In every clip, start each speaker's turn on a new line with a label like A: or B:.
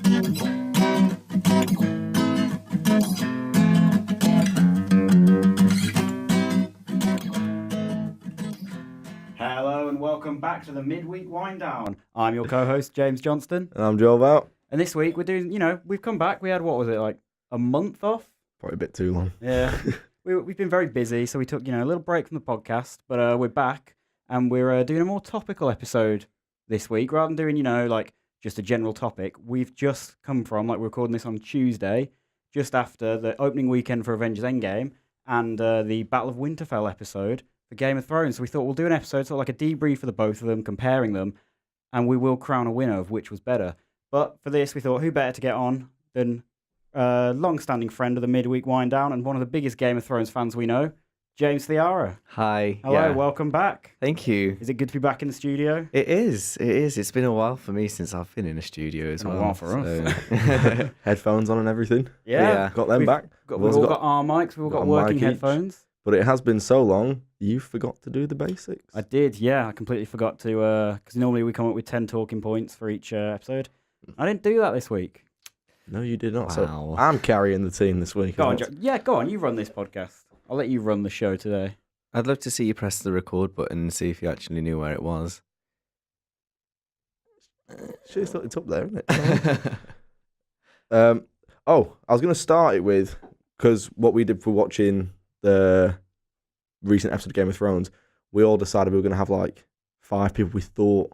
A: Hello and welcome back to the midweek wind down. I'm your co-host James Johnston,
B: And I'm Joel Bout.
A: and this week we're doing. We've come back. We had like a month off?
B: Probably a bit too long.
A: Yeah, we've been very busy, so we took a little break from the podcast, but we're back and we're doing a more topical episode this week rather than doing like just a general topic. We've just come from we're recording this on Tuesday, just after the opening weekend for Avengers Endgame and the Battle of Winterfell episode for Game of Thrones. So we thought we'll do an episode, sort of like a debrief for the both of them, comparing them, and we will crown a winner of which was better. But for this, we thought who better to get on than a long-standing friend of the midweek wind down and one of the biggest Game of Thrones fans we know, James Thiara.
C: Hi.
A: Hello, welcome back.
C: Thank you.
A: Is it good to be back in the studio?
C: It is. It's been a while for me since I've been in a studio as well.
A: A while for us.
B: Headphones on and everything.
A: Yeah.
B: Got them back.
A: We've all got our mics. We've all got working headphones.
B: But it has been so long, you forgot to do the basics.
A: I did, yeah. I completely forgot to, because normally we come up with 10 talking points for each episode. I didn't do that this week.
B: No, you did not.
C: Wow.
B: So I'm carrying the team this week.
A: Go on, go on. You run this podcast. I'll let you run the show today.
C: I'd love to see you press the record button and see if you actually knew where it was.
B: It's up there, isn't it? I was going to start it with, because what we did for watching the recent episode of Game of Thrones, we all decided we were going to have 5 people we thought.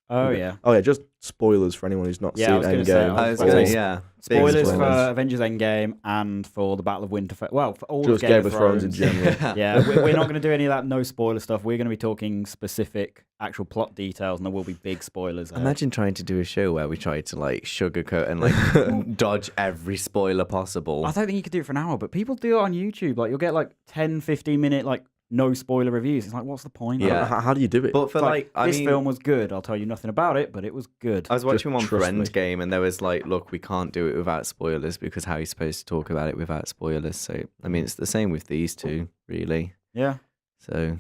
A: Oh, yeah.
B: Oh, yeah, just spoilers for anyone who's not seen Endgame.
C: Yeah.
A: Spoilers for Avengers Endgame and for the Battle of Winterfell. Well, for all
B: just
A: of Game
B: of Thrones in general.
A: Yeah, we're not going to do any of that no spoiler stuff. We're going to be talking specific actual plot details, and there will be big spoilers.
C: Imagine trying to do a show where we try to sugarcoat and dodge every spoiler possible.
A: I don't think you could do it for an hour, but people do it on YouTube. You'll get 10, 15 minute no spoiler reviews. It's what's the point?
C: Yeah.
B: How do you do it?
C: But for
A: this film was good. I'll tell you nothing about it, but it was good.
C: I was watching one for
B: trust me.
C: Endgame, and there was look, we can't do it without spoilers because how are you supposed to talk about it without spoilers? So, I mean, it's the same with these two, really.
A: Yeah.
C: So,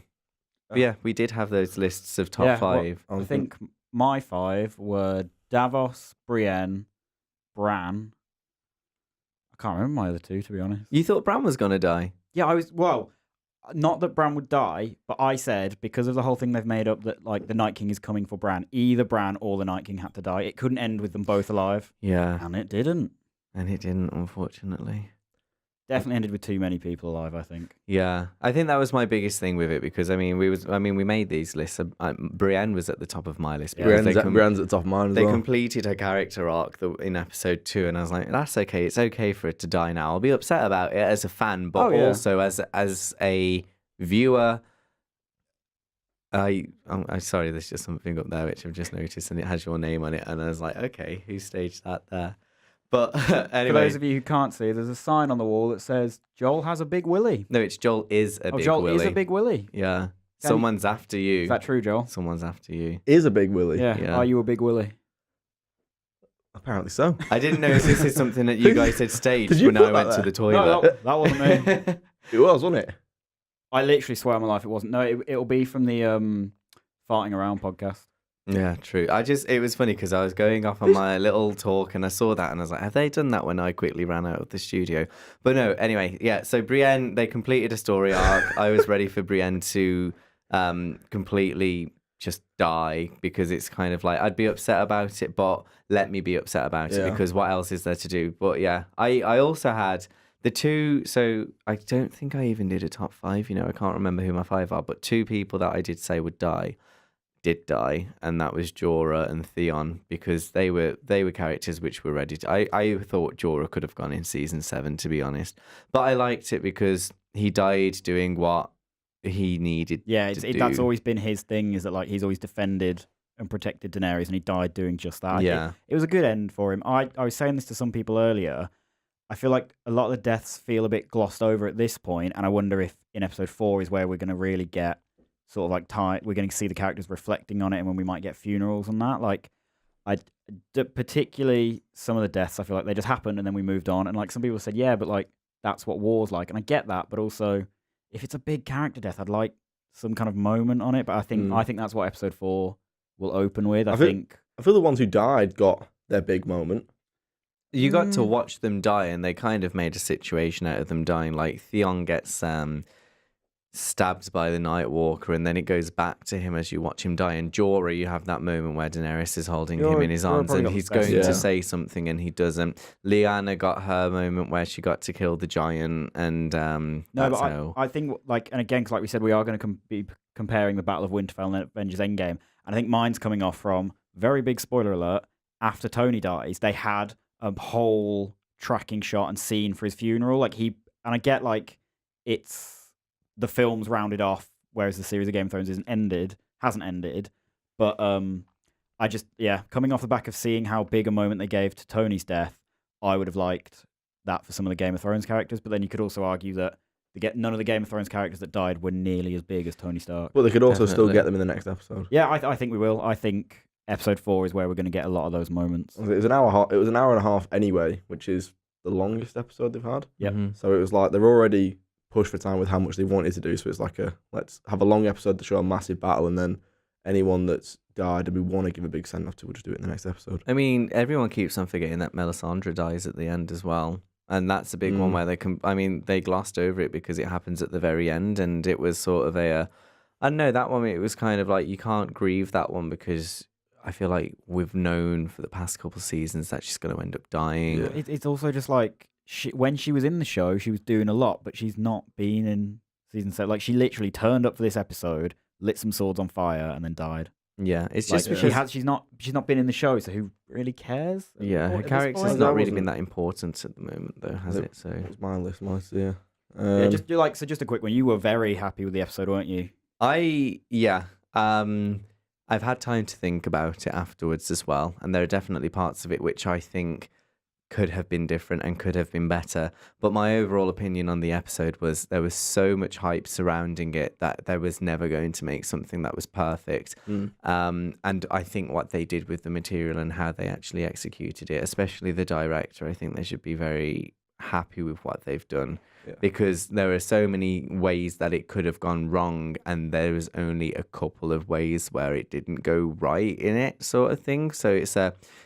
C: but yeah, we did have those lists of top 5.
A: I think my 5 were Davos, Brienne, Bran. I can't remember my other 2, to be honest.
C: You thought Bran was going to die?
A: Yeah, not that Bran would die, but I said because of the whole thing they've made up that the Night King is coming for Bran, either Bran or the Night King had to die. It couldn't end with them both alive.
C: Yeah.
A: And it didn't.
C: And it didn't, unfortunately.
A: Definitely ended with too many people alive, I think.
C: Yeah. I think that was my biggest thing with it because, we made these lists. Brienne was at the top of my list.
B: Brienne's at the top of mine as well.
C: They completed her character arc in episode 2, and I was like, that's okay. It's okay for it to die now. I'll be upset about it as a fan, but also as a viewer. I'm sorry, there's just something up there which I've just noticed, and it has your name on it, and I was like, okay, who staged that there? But anyway,
A: for those of you who can't see, there's a sign on the wall that says Joel has a big willy.
C: No, it's Joel is a big willy.
A: Joel is a big willy.
C: Yeah. Someone's after you.
A: Is that true, Joel?
C: Someone's after you.
B: Is a big willy.
A: Yeah. Are you a big willy?
B: Apparently so.
C: I didn't know if this is something that you guys had staged when I went to the toilet.
A: No, that wasn't me.
B: It was, wasn't it?
A: I literally swear on my life it wasn't. No, it'll be from the Farting Around podcast.
C: Yeah, true. It was funny because I was going off on my little talk and I saw that and I was like, have they done that when I quickly ran out of the studio? But no, anyway, yeah. So Brienne, they completed a story arc. I was ready for Brienne to completely just die because it's kind of I'd be upset about it, but let me be upset about it because what else is there to do? But yeah, I also had the 2, so I don't think I even did a top 5, I can't remember who my 5 are, but 2 people that I did say would die did die, and that was Jorah and Theon because they were characters which were ready to. I thought Jorah could have gone in season 7, to be honest, but I liked it because he died doing what he needed.
A: Yeah,
C: to do.
A: That's always been his thing. Is that he's always defended and protected Daenerys, and he died doing just that.
C: Yeah,
A: it was a good end for him. I was saying this to some people earlier. I feel like a lot of the deaths feel a bit glossed over at this point, and I wonder if in episode 4 is where we're going to really get sort of we're going to see the characters reflecting on it, and when we might get funerals and that. Particularly some of the deaths, I feel like they just happened and then we moved on. And some people said, yeah, but that's what war's like, and I get that. But also, if it's a big character death, I'd like some kind of moment on it. But I think that's what episode 4 will open with. I think
B: I feel the ones who died got their big moment.
C: You got to watch them die, and they kind of made a situation out of them dying. Like Theon gets stabbed by the Night Walker, and then it goes back to him as you watch him die. And Jorah, you have that moment where Daenerys is holding him in his arms, and he's going to say something, and he doesn't. Lyanna got her moment where she got to kill the giant, and
A: I think and again, 'cause like we said, we are going to be comparing the Battle of Winterfell and Avengers Endgame, and I think mine's coming off from very big spoiler alert. After Tony dies, they had a whole tracking shot and scene for his funeral. And I get it's the film's rounded off, whereas the series of Game of Thrones hasn't ended. But coming off the back of seeing how big a moment they gave to Tony's death, I would have liked that for some of the Game of Thrones characters. But then you could also argue that none of the Game of Thrones characters that died were nearly as big as Tony Stark.
B: But they could also still get them in the next episode.
A: Yeah, I think we will. I think episode 4 is where we're going to get a lot of those moments.
B: It was an hour. It was an hour and a half anyway, which is the longest episode they've had.
A: Yep.
C: Mm-hmm.
B: So it was like they're already pushed for time with how much they wanted to do. So it's like let's have a long episode to show a massive battle, and then anyone that's died and we want to give a big send off to, we'll just do it in the next episode.
C: I mean, everyone keeps on forgetting that Melisandre dies at the end as well. And that's a big one where they glossed over it because it happens at the very end, and it was sort of I don't know, that one, it was kind of like, you can't grieve that one because I feel like we've known for the past couple of seasons that she's going to end up dying.
A: Yeah. It's also just like, when she was in the show, she was doing a lot, but she's not been in season 7. Like, she literally turned up for this episode, lit some swords on fire, and then died.
C: Yeah, it's just
A: she's not been in the show, so who really cares?
C: Yeah, her character's not really been that important at the moment, though, has it? So
B: it was my list, yeah.
A: Just a quick one. You were very happy with the episode, weren't you?
C: I've had time to think about it afterwards as well, and there are definitely parts of it which I think could have been different and could have been better. But my overall opinion on the episode was there was so much hype surrounding it that there was never going to make something that was perfect. And I think what they did with the material and how they actually executed it, especially the director, I think they should be very happy with what they've done. Yeah. Because there are so many ways that it could have gone wrong, and there was only a couple of ways where it didn't go right in it, sort of thing. So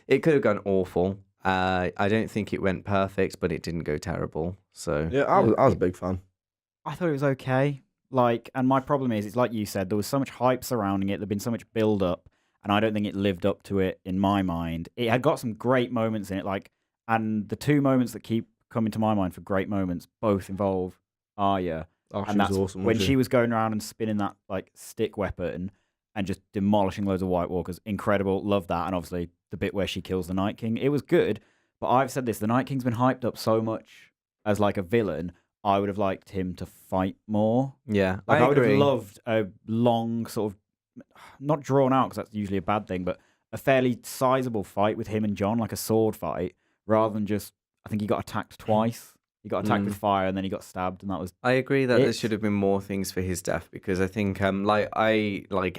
C: it could have gone awful. I don't think it went perfect, but it didn't go terrible. So
B: yeah, I was a big fan.
A: I thought it was okay. And my problem is, it's like you said, there was so much hype surrounding it. There'd been so much build up, and I don't think it lived up to it in my mind. It had got some great moments in it, and the two moments that keep coming to my mind for great moments both involve Arya.
B: And that's awesome,
A: when she was going around and spinning that stick weapon and just demolishing loads of White Walkers. Incredible, love that. And obviously the bit where she kills the Night King, it was good. But I've said this: the Night King's been hyped up so much as a villain. I would have liked him to fight more.
C: Yeah,
A: I would have loved a long sort of, not drawn out because that's usually a bad thing, but a fairly sizable fight with him and Jon, like a sword fight, rather than just. I think he got attacked twice. He got attacked with fire, and then he got stabbed, and that was.
C: I agree that there should have been more things for his death, because I think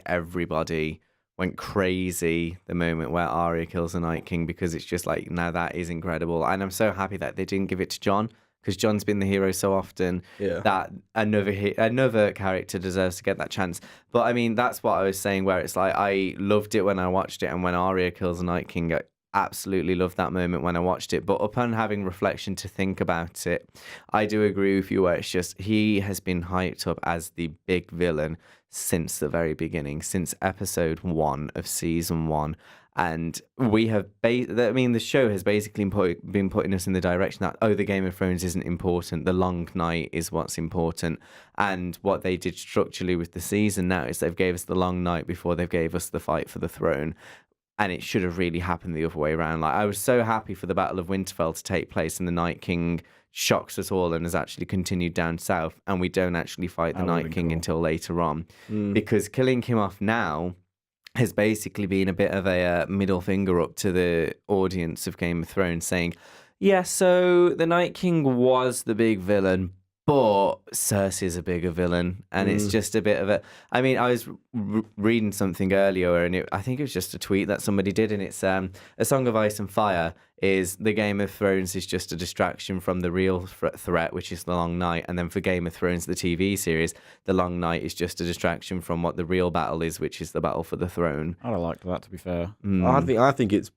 C: everybody went crazy the moment where Arya kills the Night King, because it's just now that is incredible, and I'm so happy that they didn't give it to Jon, because Jon's been the hero so often that another character deserves to get that chance. But I mean, that's what I was saying, where it's I loved it when I watched it, and when Arya kills the Night King, I absolutely loved that moment when I watched it. But upon having reflection to think about it, I do agree with you where it's just he has been hyped up as the big villain since the very beginning, since episode 1 of season 1. And we have, the show has basically been putting us in the direction that, the Game of Thrones isn't important. The long night is what's important. And what they did structurally with the season now is they've gave us the long night before they've gave us the fight for the throne. And it should have really happened the other way around. I was so happy for the Battle of Winterfell to take place, and the Night King shocks us all and has actually continued down south, and we don't actually fight the Night King until later on. Because killing him off now has basically been a bit of a middle finger up to the audience of Game of Thrones, saying, yeah, so the Night King was the big villain, but Cersei's a bigger villain, and it's just a bit of a... I mean, I was reading something earlier, and I think it was just a tweet that somebody did, and it's A Song of Ice and Fire is the Game of Thrones is just a distraction from the real threat, which is the Long Night, and then for Game of Thrones, the TV series, the Long Night is just a distraction from what the real battle is, which is the battle for the throne.
A: I'd have liked that, to be fair.
B: I think it's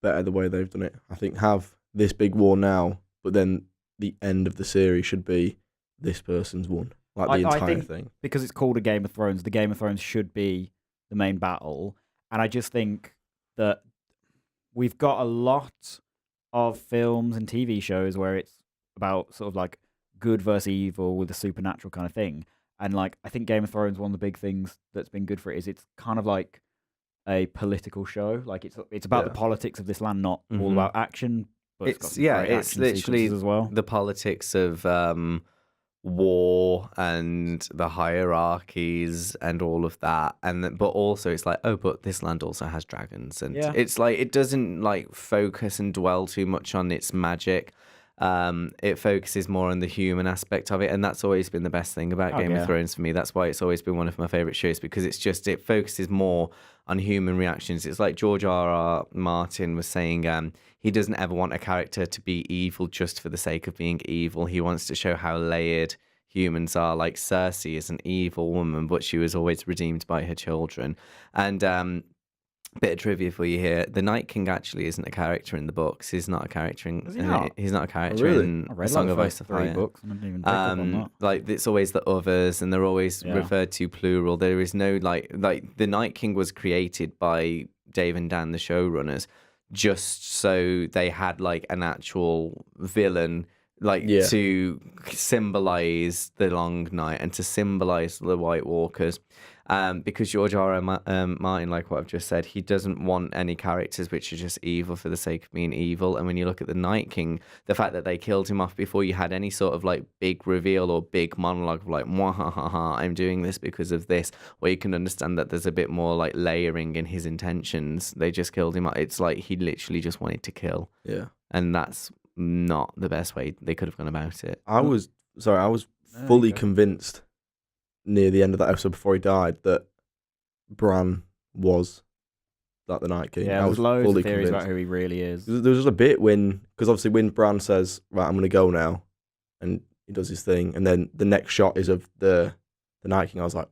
B: better the way they've done it. I think have this big war now, but then the end of the series should be this person's won, like the
A: I
B: entire
A: think
B: thing.
A: because it's called a Game of Thrones, the Game of Thrones should be the main battle. And I just think that we've got a lot of films and TV shows where it's about sort of like good versus evil with a supernatural kind of thing. And like I think Game of Thrones, one of the big things that's been good for it is it's kind of like a political show. Like it's about the
B: Yeah.
A: politics of this land, not all
C: Mhm.
A: about action. But it's got
C: It's
A: some
C: yeah,
A: great
C: it's
A: action
C: literally
A: sequences as well.
C: the politics of war and the hierarchies and all of that, but also it's like, oh, but this land also has dragons, and
A: Yeah.
C: it's like it doesn't like focus and dwell too much on its magic. It focuses more on the human aspect of it, and that's always been the best thing about Game of Thrones for me. That's why it's always been one of my favorite shows, because it focuses more on human reactions. It's like George R.R. Martin was saying, he doesn't ever want a character to be evil just for the sake of being evil. He wants to show how layered humans are. Like Cersei is an evil woman, but she was always redeemed by her children. And bit of trivia for you here: the Night King actually isn't a character in the books. He's not a character in.
A: Is he not?
C: He's not a character
B: really?
C: in
A: I read
C: Song
A: like
C: of
A: the
C: Ice
A: first
C: and
A: 3
C: Fire.
A: books and I didn't even pick up on that.
C: Like it's always the others, and they're always
A: Yeah.
C: referred to plural. There is no like the Night King was created by Dave and Dan, the showrunners, just so they had like an actual villain, like
B: Yeah.
C: to symbolize the Long Night and to symbolize the White Walkers. Because George R.R. Martin, like what I've just said, he doesn't want any characters which are just evil for the sake of being evil. And when you look at the Night King, the fact that they killed him off before you had any sort of like big reveal or big monologue of like, "Mwahaha, I'm doing this because of this," where you can understand that there's a bit more like layering in his intentions. They just killed him. It's like he literally just wanted to kill,
B: Yeah.
C: and that's not the best way they could have gone about it.
B: I was
A: There you
B: fully
A: go.
B: convinced near the end of that episode before he died that Bran was like the Night King.
A: Yeah,
B: I
A: there's
B: was
A: loads
B: fully
A: of theories
B: convinced.
A: about who he really is.
B: There was just a bit because obviously when Bran says, "Right, I'm going to go now," and he does his thing, and then the next shot is of the Night King. I was like,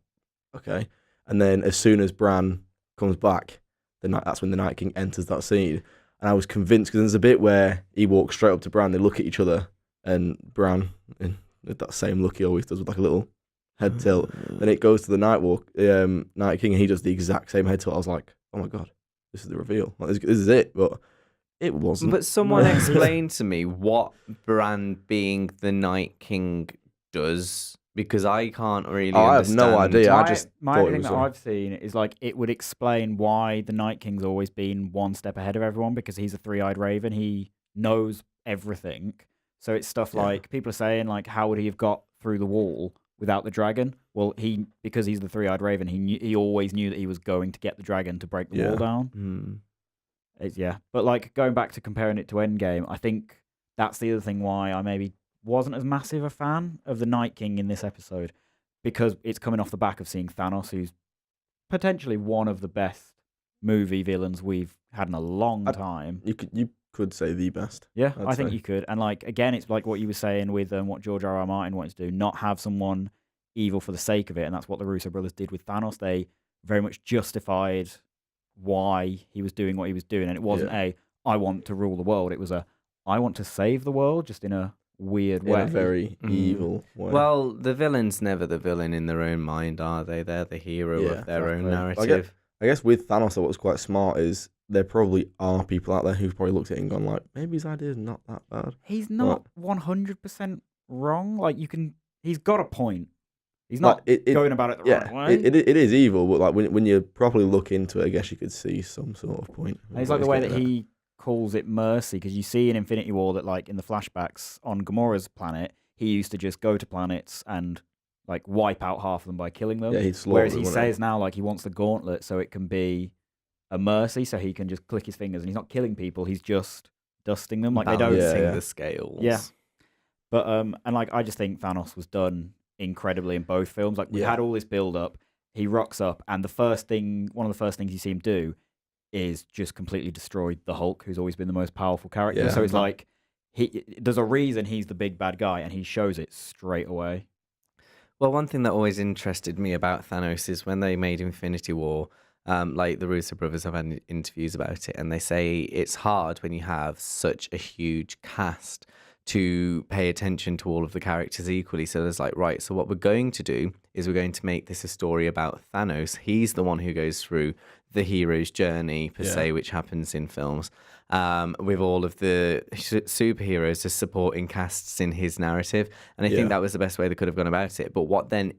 B: okay. And then as soon as Bran comes back, that's when the Night King enters that scene. And I was convinced, because there's a bit where he walks straight up to Bran, they look at each other, and Bran, with that same look he always does with like a little head tilt, then it goes to the Night King, and he does the exact same head tilt. I was like, oh my god, this is the reveal. Like, this is it. But it wasn't.
C: But someone
A: No.
C: explained to me what Bran being the Night King does, because I can't really
B: I have
C: understand.
B: no idea. I just
A: my
B: thought it
A: thing
B: was
A: that
B: a-
A: I've seen is like it would explain why the Night King's always been one step ahead of everyone, because he's a three-eyed raven. He knows everything. So it's stuff
B: Yeah.
A: like people are saying like, how would he have got through the wall without the dragon? Well, because he's the three-eyed raven, he always knew that he was going to get the dragon to break the wall
B: Yeah.
A: down.
C: Hmm.
A: But like going back to comparing it to Endgame, I think that's the other thing why I maybe wasn't as massive a fan of the Night King in this episode, because it's coming off the back of seeing Thanos, who's potentially one of the best movie villains we've had in a long time.
B: You could say the best.
A: Yeah,
B: I'd
A: I think
B: say.
A: you could. And like again, it's like what you were saying with what George R.R. Martin wanted to do, not have someone evil for the sake of it, and that's what the Russo brothers did with Thanos. They very much justified why he was doing what he was doing, and it wasn't I want to rule the world. It was I want to save the world, just in a weird
B: In
A: way.
B: a very
C: Mm.
B: evil way.
C: Well, the villain's never the villain in their own mind, are they? They're the hero
B: Yeah,
C: of their own
A: exactly.
C: narrative.
B: I guess with Thanos, what was quite smart is there probably are people out there who've probably looked at it and gone like, maybe his idea's not that bad.
A: He's not 100% wrong. Like he's got a point. He's not
B: Like, it
A: going about it the
B: yeah,
A: right way.
B: it is evil, but like when you properly look into it, I guess you could see some sort of point.
A: And it's like the way that he calls it mercy, because you see in Infinity War that like in the flashbacks on Gamora's planet, he used to just go to planets and like wipe out half of them by killing them.
B: Yeah, he'd slaughter
A: Whereas
B: them,
A: he
B: wouldn't he?
A: says now like he wants the gauntlet so it can be a mercy, so he can just click his fingers and he's not killing people, he's just dusting them. Like they don't.
C: Balancing
B: Yeah.
C: the scales.
A: Yeah. But and like I just think Thanos was done incredibly in both films. Like we
B: Yeah.
A: had all this build up, he rocks up, and one of the first things you see him do is just completely destroy the Hulk, who's always been the most powerful character.
B: Yeah.
A: So it's like there's a reason he's the big bad guy, and he shows it straight away.
C: Well, one thing that always interested me about Thanos is when they made Infinity War, Like the Russo brothers have had interviews about it, and they say it's hard when you have such a huge cast to pay attention to all of the characters equally. So there's like, right, so what we're going to do is we're going to make this a story about Thanos. He's the one who goes through the hero's journey, per se, which happens in films, with all of the superheroes as supporting casts in his narrative. And I think that was the best way they could have gone about it. But what then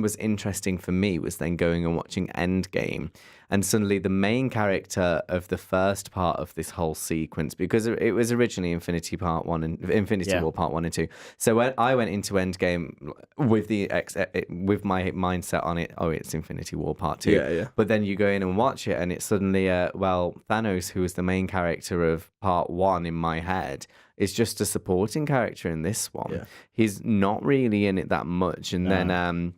C: was interesting for me was then going and watching Endgame, and suddenly the main character of the first part of this whole sequence, because it was originally Infinity War Part 1 and 2. So when I went into Endgame with with my mindset on it, it's Infinity War Part 2.
B: Yeah.
C: But then you go in and watch it, and it's suddenly Thanos, who was the main character of Part 1 in my head, is just a supporting character in this one.
B: Yeah.
C: He's not really in it that much. And then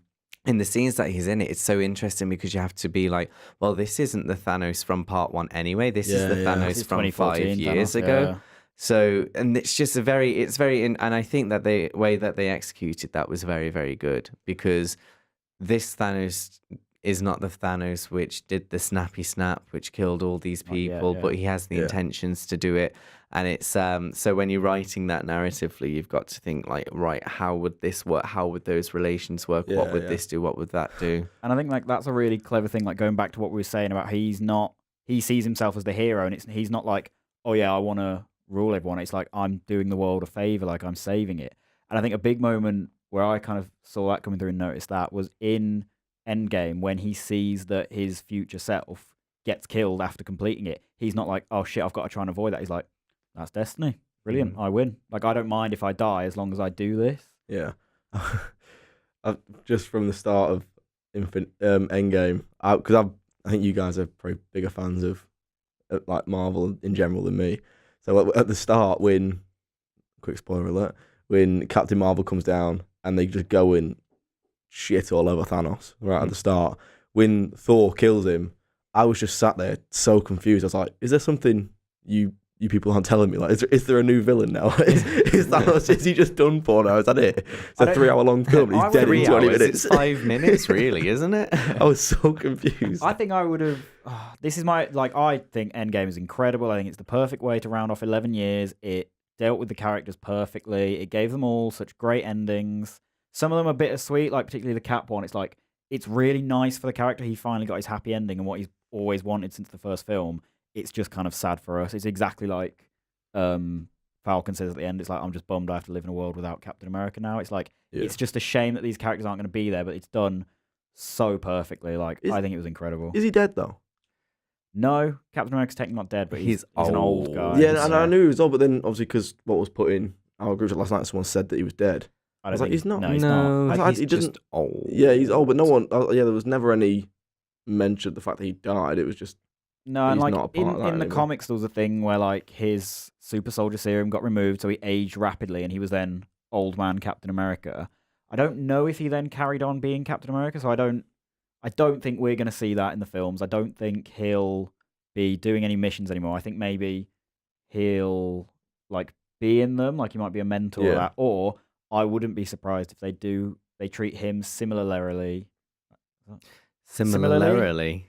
C: in the scenes that he's in it, it's so interesting because you have to be like, well, this isn't the Thanos from Part 1 anyway. This is the Thanos from 5 years ago.
A: Yeah.
C: So, and it's just and I think that the way that they executed that was very, very good, because this Thanos is not the Thanos which did the snappy snap, which killed all these people, but he has the intentions to do it. And it's so when you're writing that narratively, you've got to think like, right, how would this work? How would those relations work? What would this do? What would that do?
A: And I think like that's a really clever thing. Like going back to what we were saying about he sees himself as the hero, and he's not like, oh yeah, I want to rule everyone. It's like, I'm doing the world a favor, like I'm saving it. And I think a big moment where I kind of saw that coming through and noticed that was in Endgame, when he sees that his future self gets killed after completing it. He's not like, oh shit, I've got to try and avoid that. He's like, that's destiny. Brilliant. I win. Like, I don't mind if I die as long as I do this.
B: Yeah. Just from the start of Endgame, because I think you guys are probably bigger fans of like Marvel in general than me. So at the start, quick spoiler alert, when Captain Marvel comes down and they just go and shit all over Thanos right at the start, when Thor kills him, I was just sat there so confused. I was like, is there something you people aren't telling me? Like, is there a new villain now? is Thanos, is he just done for now? Is that it? It's a 3 hour long film and he's dead in 20 minutes.
C: It's 5 minutes, really, isn't it?
B: I was so confused.
A: I think I would have. This is my I think Endgame is incredible. I think it's the perfect way to round off 11 years. It dealt with the characters perfectly. It gave them all such great endings. Some of them are bittersweet, like particularly the Cap one. It's like, it's really nice for the character. He finally got his happy ending and what he's always wanted since the first film. It's just kind of sad for us. It's exactly like Falcon says at the end. It's like, I'm just bummed I have to live in a world without Captain America now. It's like, it's just a shame that these characters aren't going to be there, but it's done so perfectly. Like, I think it was incredible.
B: Is he dead though?
A: No, Captain America's technically not dead, but he's an old guy.
B: Yeah, and I knew he was old, but then obviously because what was put in our group last night, someone said that he was dead.
A: I
B: was like, he's not.
A: No, he's not.
C: Like,
B: he doesn't.
C: Just old.
B: Yeah, he's old, but no one. There was never any mention of the fact that he died. It was just.
A: No, and
B: he's
A: like
B: not a part of that
A: in the
B: anymore.
A: comics, there was a thing where like his super soldier serum got removed, so he aged rapidly, and he was then old man Captain America. I don't know if he then carried on being Captain America, so I don't think we're going to see that in the films. I don't think he'll be doing any missions anymore. I think maybe he'll like be in them, like he might be a mentor or that. Or I wouldn't be surprised if they treat him similarly.
C: Similarly.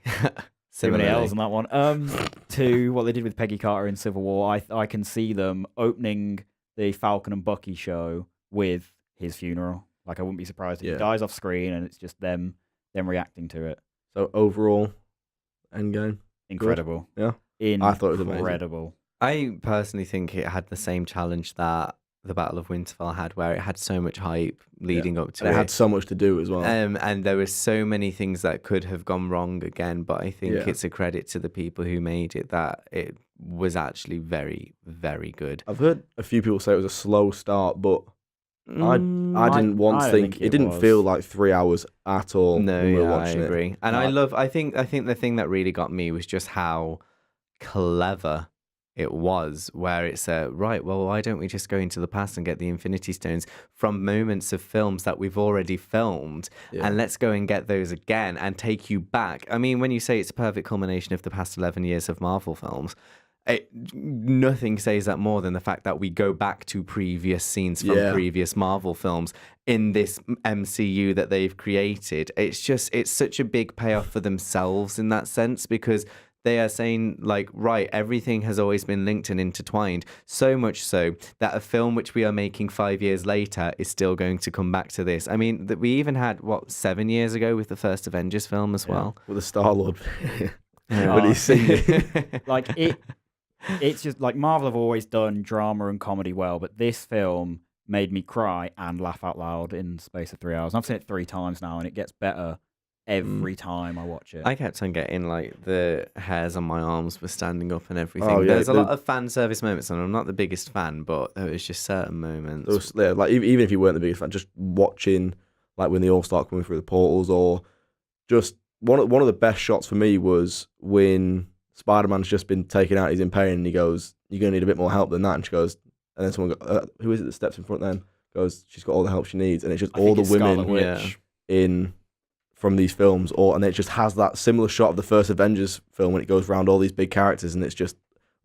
A: Too many L's on that one. To what they did with Peggy Carter in Civil War. I can see them opening the Falcon and Bucky show with his funeral. Like, I wouldn't be surprised if he dies off screen and it's just them reacting to it.
B: So overall, Endgame,
A: incredible.
B: Good. Yeah, I thought it was amazing.
A: Incredible.
C: I personally think it had the same challenge that the Battle of Winterfell had, where it had so much hype leading up to it.
B: It had so much to do as well.
C: And there were so many things that could have gone wrong again, but I think it's a credit to the people who made it that it was actually very, very good.
B: I've heard a few people say it was a slow start, but I didn't once think it didn't feel like 3 hours at all.
C: No,
B: when we were watching
C: I agree.
B: It.
C: And I think the thing that really got me was just how clever it was, where it's right, well, why don't we just go into the past and get the Infinity Stones from moments of films that we've already filmed, and let's go and get those again and take you back. I mean, when you say it's a perfect culmination of the past 11 years of Marvel films, nothing says that more than the fact that we go back to previous scenes from previous Marvel films in this MCU that they've created. It's such a big payoff for themselves in that sense, because they are saying, like, right, everything has always been linked and intertwined, so much so that a film which we are making 5 years later is still going to come back to this. I mean, we even had, 7 years ago with the first Avengers film as well?
B: With the Star-Lord. When he's singing.
A: Like, it's just, like, Marvel have always done drama and comedy well, but this film made me cry and laugh out loud in the space of 3 hours. I've seen it 3 times now, and it gets better every time I watch it.
C: I kept on getting, like, the hairs on my arms were standing up and everything.
B: Oh, yeah,
C: There's a lot of fan service moments, and I'm not the biggest fan, but there was just certain moments.
B: Like, even if you weren't the biggest fan, just watching, like, when they all start coming through the portals, or just one of the best shots for me was when Spider-Man's just been taken out, he's in pain, and he goes, "You're going to need a bit more help than that." And she goes, and then someone goes, who is it that steps in front then? Goes, "She's got all the help she needs." And it's just all the women in from these films, and it just has that similar shot of the first Avengers film when it goes around all these big characters, and it's just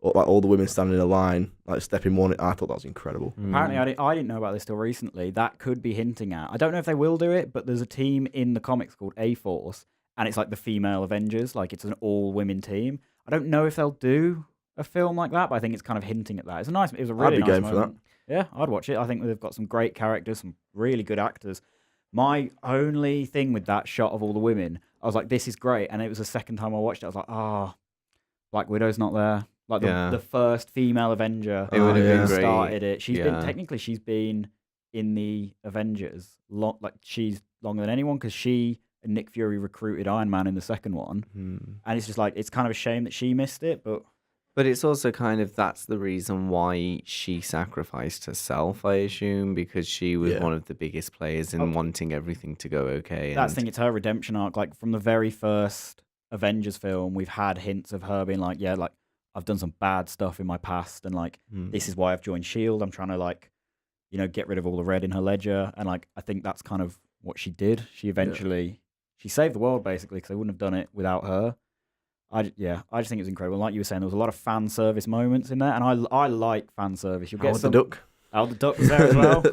B: like all the women standing in a line, like stepping one. I thought that was incredible.
A: Apparently, I didn't know about this till recently. That could be hinting at. I don't know if they will do it, but there's a team in the comics called A-Force, and it's like the female Avengers. Like, it's an all-women team. I don't know if they'll do a film like that, but I think it's kind of hinting at that. It was a really
B: I'd be
A: nice
B: game
A: moment.
B: for that.
A: Yeah, I'd watch it. I think they've got some great characters, some really good actors. My only thing with that shot of all the women, I was like, this is great. And it was the second time I watched it, I was like, Black Widow's not there. Like, the first female Avenger
C: It would have been great.
A: started it. She's been in the Avengers, she's longer than anyone, because she and Nick Fury recruited Iron Man in the second one. And it's just like, it's kind of a shame that she missed it,
C: But it's also kind of, that's the reason why she sacrificed herself, I assume, because she was one of the biggest players in wanting everything to go okay.
A: That's the thing, it's her redemption arc. Like, from the very first Avengers film, we've had hints of her being like, yeah, like, I've done some bad stuff in my past, and like, this is why I've joined S.H.I.E.L.D. I'm trying to, like, get rid of all the red in her ledger. And like, I think that's kind of what she did. She eventually, she saved the world, basically, because they wouldn't have done it without her. I just think it was incredible. Like you were saying, there was a lot of fan service moments in there, and I like fan service. You'll get
B: the Duck.
A: Howard the Duck was there as well.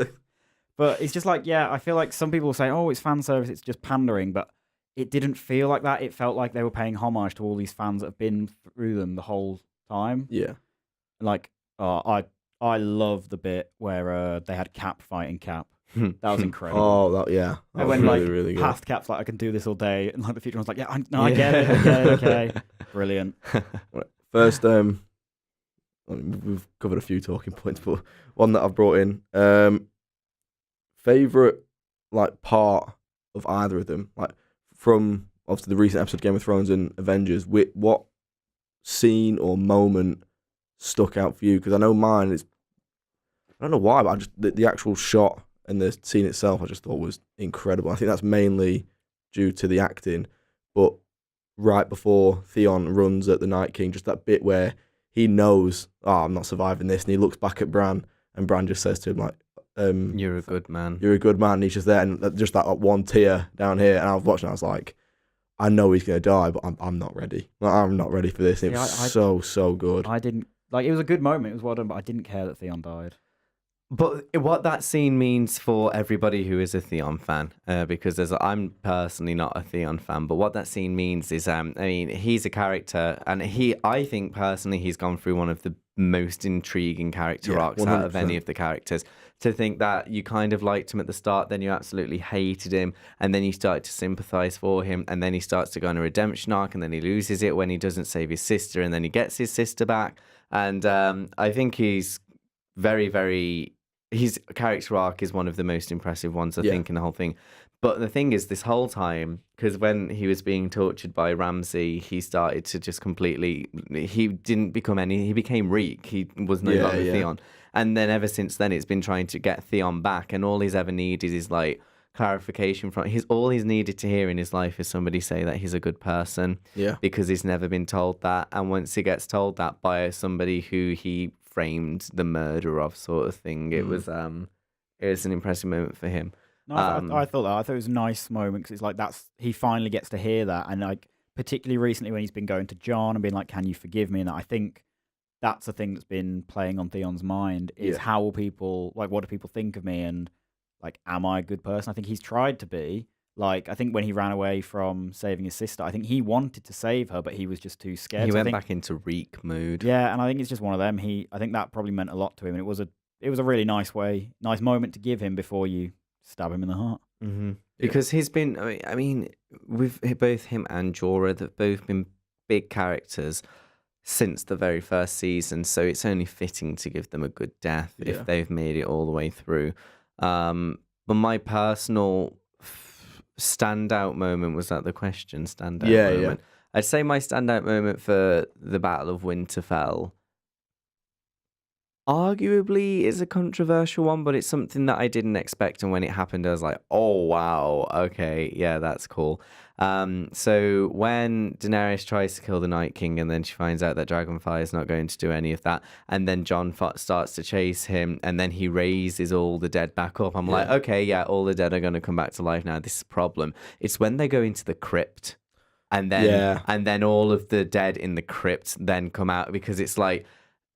A: But it's just like, I feel like some people will say, oh, it's fan service, it's just pandering, but it didn't feel like that. It felt like they were paying homage to all these fans that have been through them the whole time.
B: Yeah.
A: Like, I love the bit where they had Cap fighting Cap. That was incredible.
B: Oh, that was
A: when
B: really,
A: like
B: really good.
A: past Cap's like, I can do this all day, and like the future one's like, I get it, okay, brilliant.
B: First, we've covered a few talking points, but one that I've brought in, favorite like part of either of them, like from obviously the recent episode of Game of Thrones and Avengers, what scene or moment stuck out for you? Because I know mine is, I don't know why, but I just the actual shot and the scene itself I just thought was incredible. I think that's mainly due to the acting, but right before Theon runs at the Night King, just that bit where he knows, I'm not surviving this, and he looks back at Bran, and Bran just says to him like,
C: you're a good man.
B: You're a good man. And he's just there, and just that one tear down here, and I was watching, I was like, I know he's gonna die, but I'm not ready. Like, I'm not ready for this. It was so good.
A: I didn't like. It was a good moment. It was well done, but I didn't care that Theon died.
C: But what that scene means for everybody who is a Theon fan, because I'm personally not a Theon fan, but what that scene means is, I mean, he's a character, and I think personally he's gone through one of the most intriguing character arcs
B: 100%.
C: out of any of the characters. To think that you kind of liked him at the start, then you absolutely hated him, and then you started to sympathize for him, and then he starts to go on a redemption arc, and then he loses it when he doesn't save his sister, and then he gets his sister back. And I think he's his character arc is one of the most impressive ones, I think, in the whole thing. But the thing is, this whole time, because when he was being tortured by Ramsay, he started to just he became Reek. He was no longer Theon. And then ever since then, it's been trying to get Theon back, and all he's ever needed is like clarification from all he's needed to hear in his life is somebody say that he's a good person. Yeah. Because he's never been told that. And once he gets told that by somebody who he framed the murder of, sort of thing, it was an impressive moment for him.
A: No, I thought that. I thought it was a nice moment, because it's like he finally gets to hear that, and like particularly recently when he's been going to Jon and being like, "Can you forgive me?" And I think that's a thing that's been playing on Theon's mind is
B: Yeah.
A: how will people, like, what do people think of me? And, like, am I a good person? I think he's tried to be. Like, I think when he ran away from saving his sister, I think he wanted to save her, but he was just too scared.
C: He
A: So I
C: went
A: think,
C: back into reek mood.
A: yeah, and I think it's just one of them. I think that probably meant a lot to him, and it was a really nice moment to give him before you stab him in the heart.
C: Mm-hmm. Because he's been, I mean, with both him and Jorah, they've both been big characters since the very first season, so it's only fitting to give them a good death if they've made it all the way through. But my personal standout moment, was that the question? Standout moment? I'd say my standout moment for the Battle of Winterfell arguably is a controversial one, but it's something that I didn't expect, and when it happened I was like, oh wow, okay, yeah, that's cool. So when Daenerys tries to kill the Night King and then she finds out that Dragonfire is not going to do any of that, and then Jon starts to chase him, and then he raises all the dead back up, I'm like, okay, yeah, all the dead are going to come back to life now. This is a problem. It's when they go into the crypt and then all of the dead in the crypt then come out, because it's like,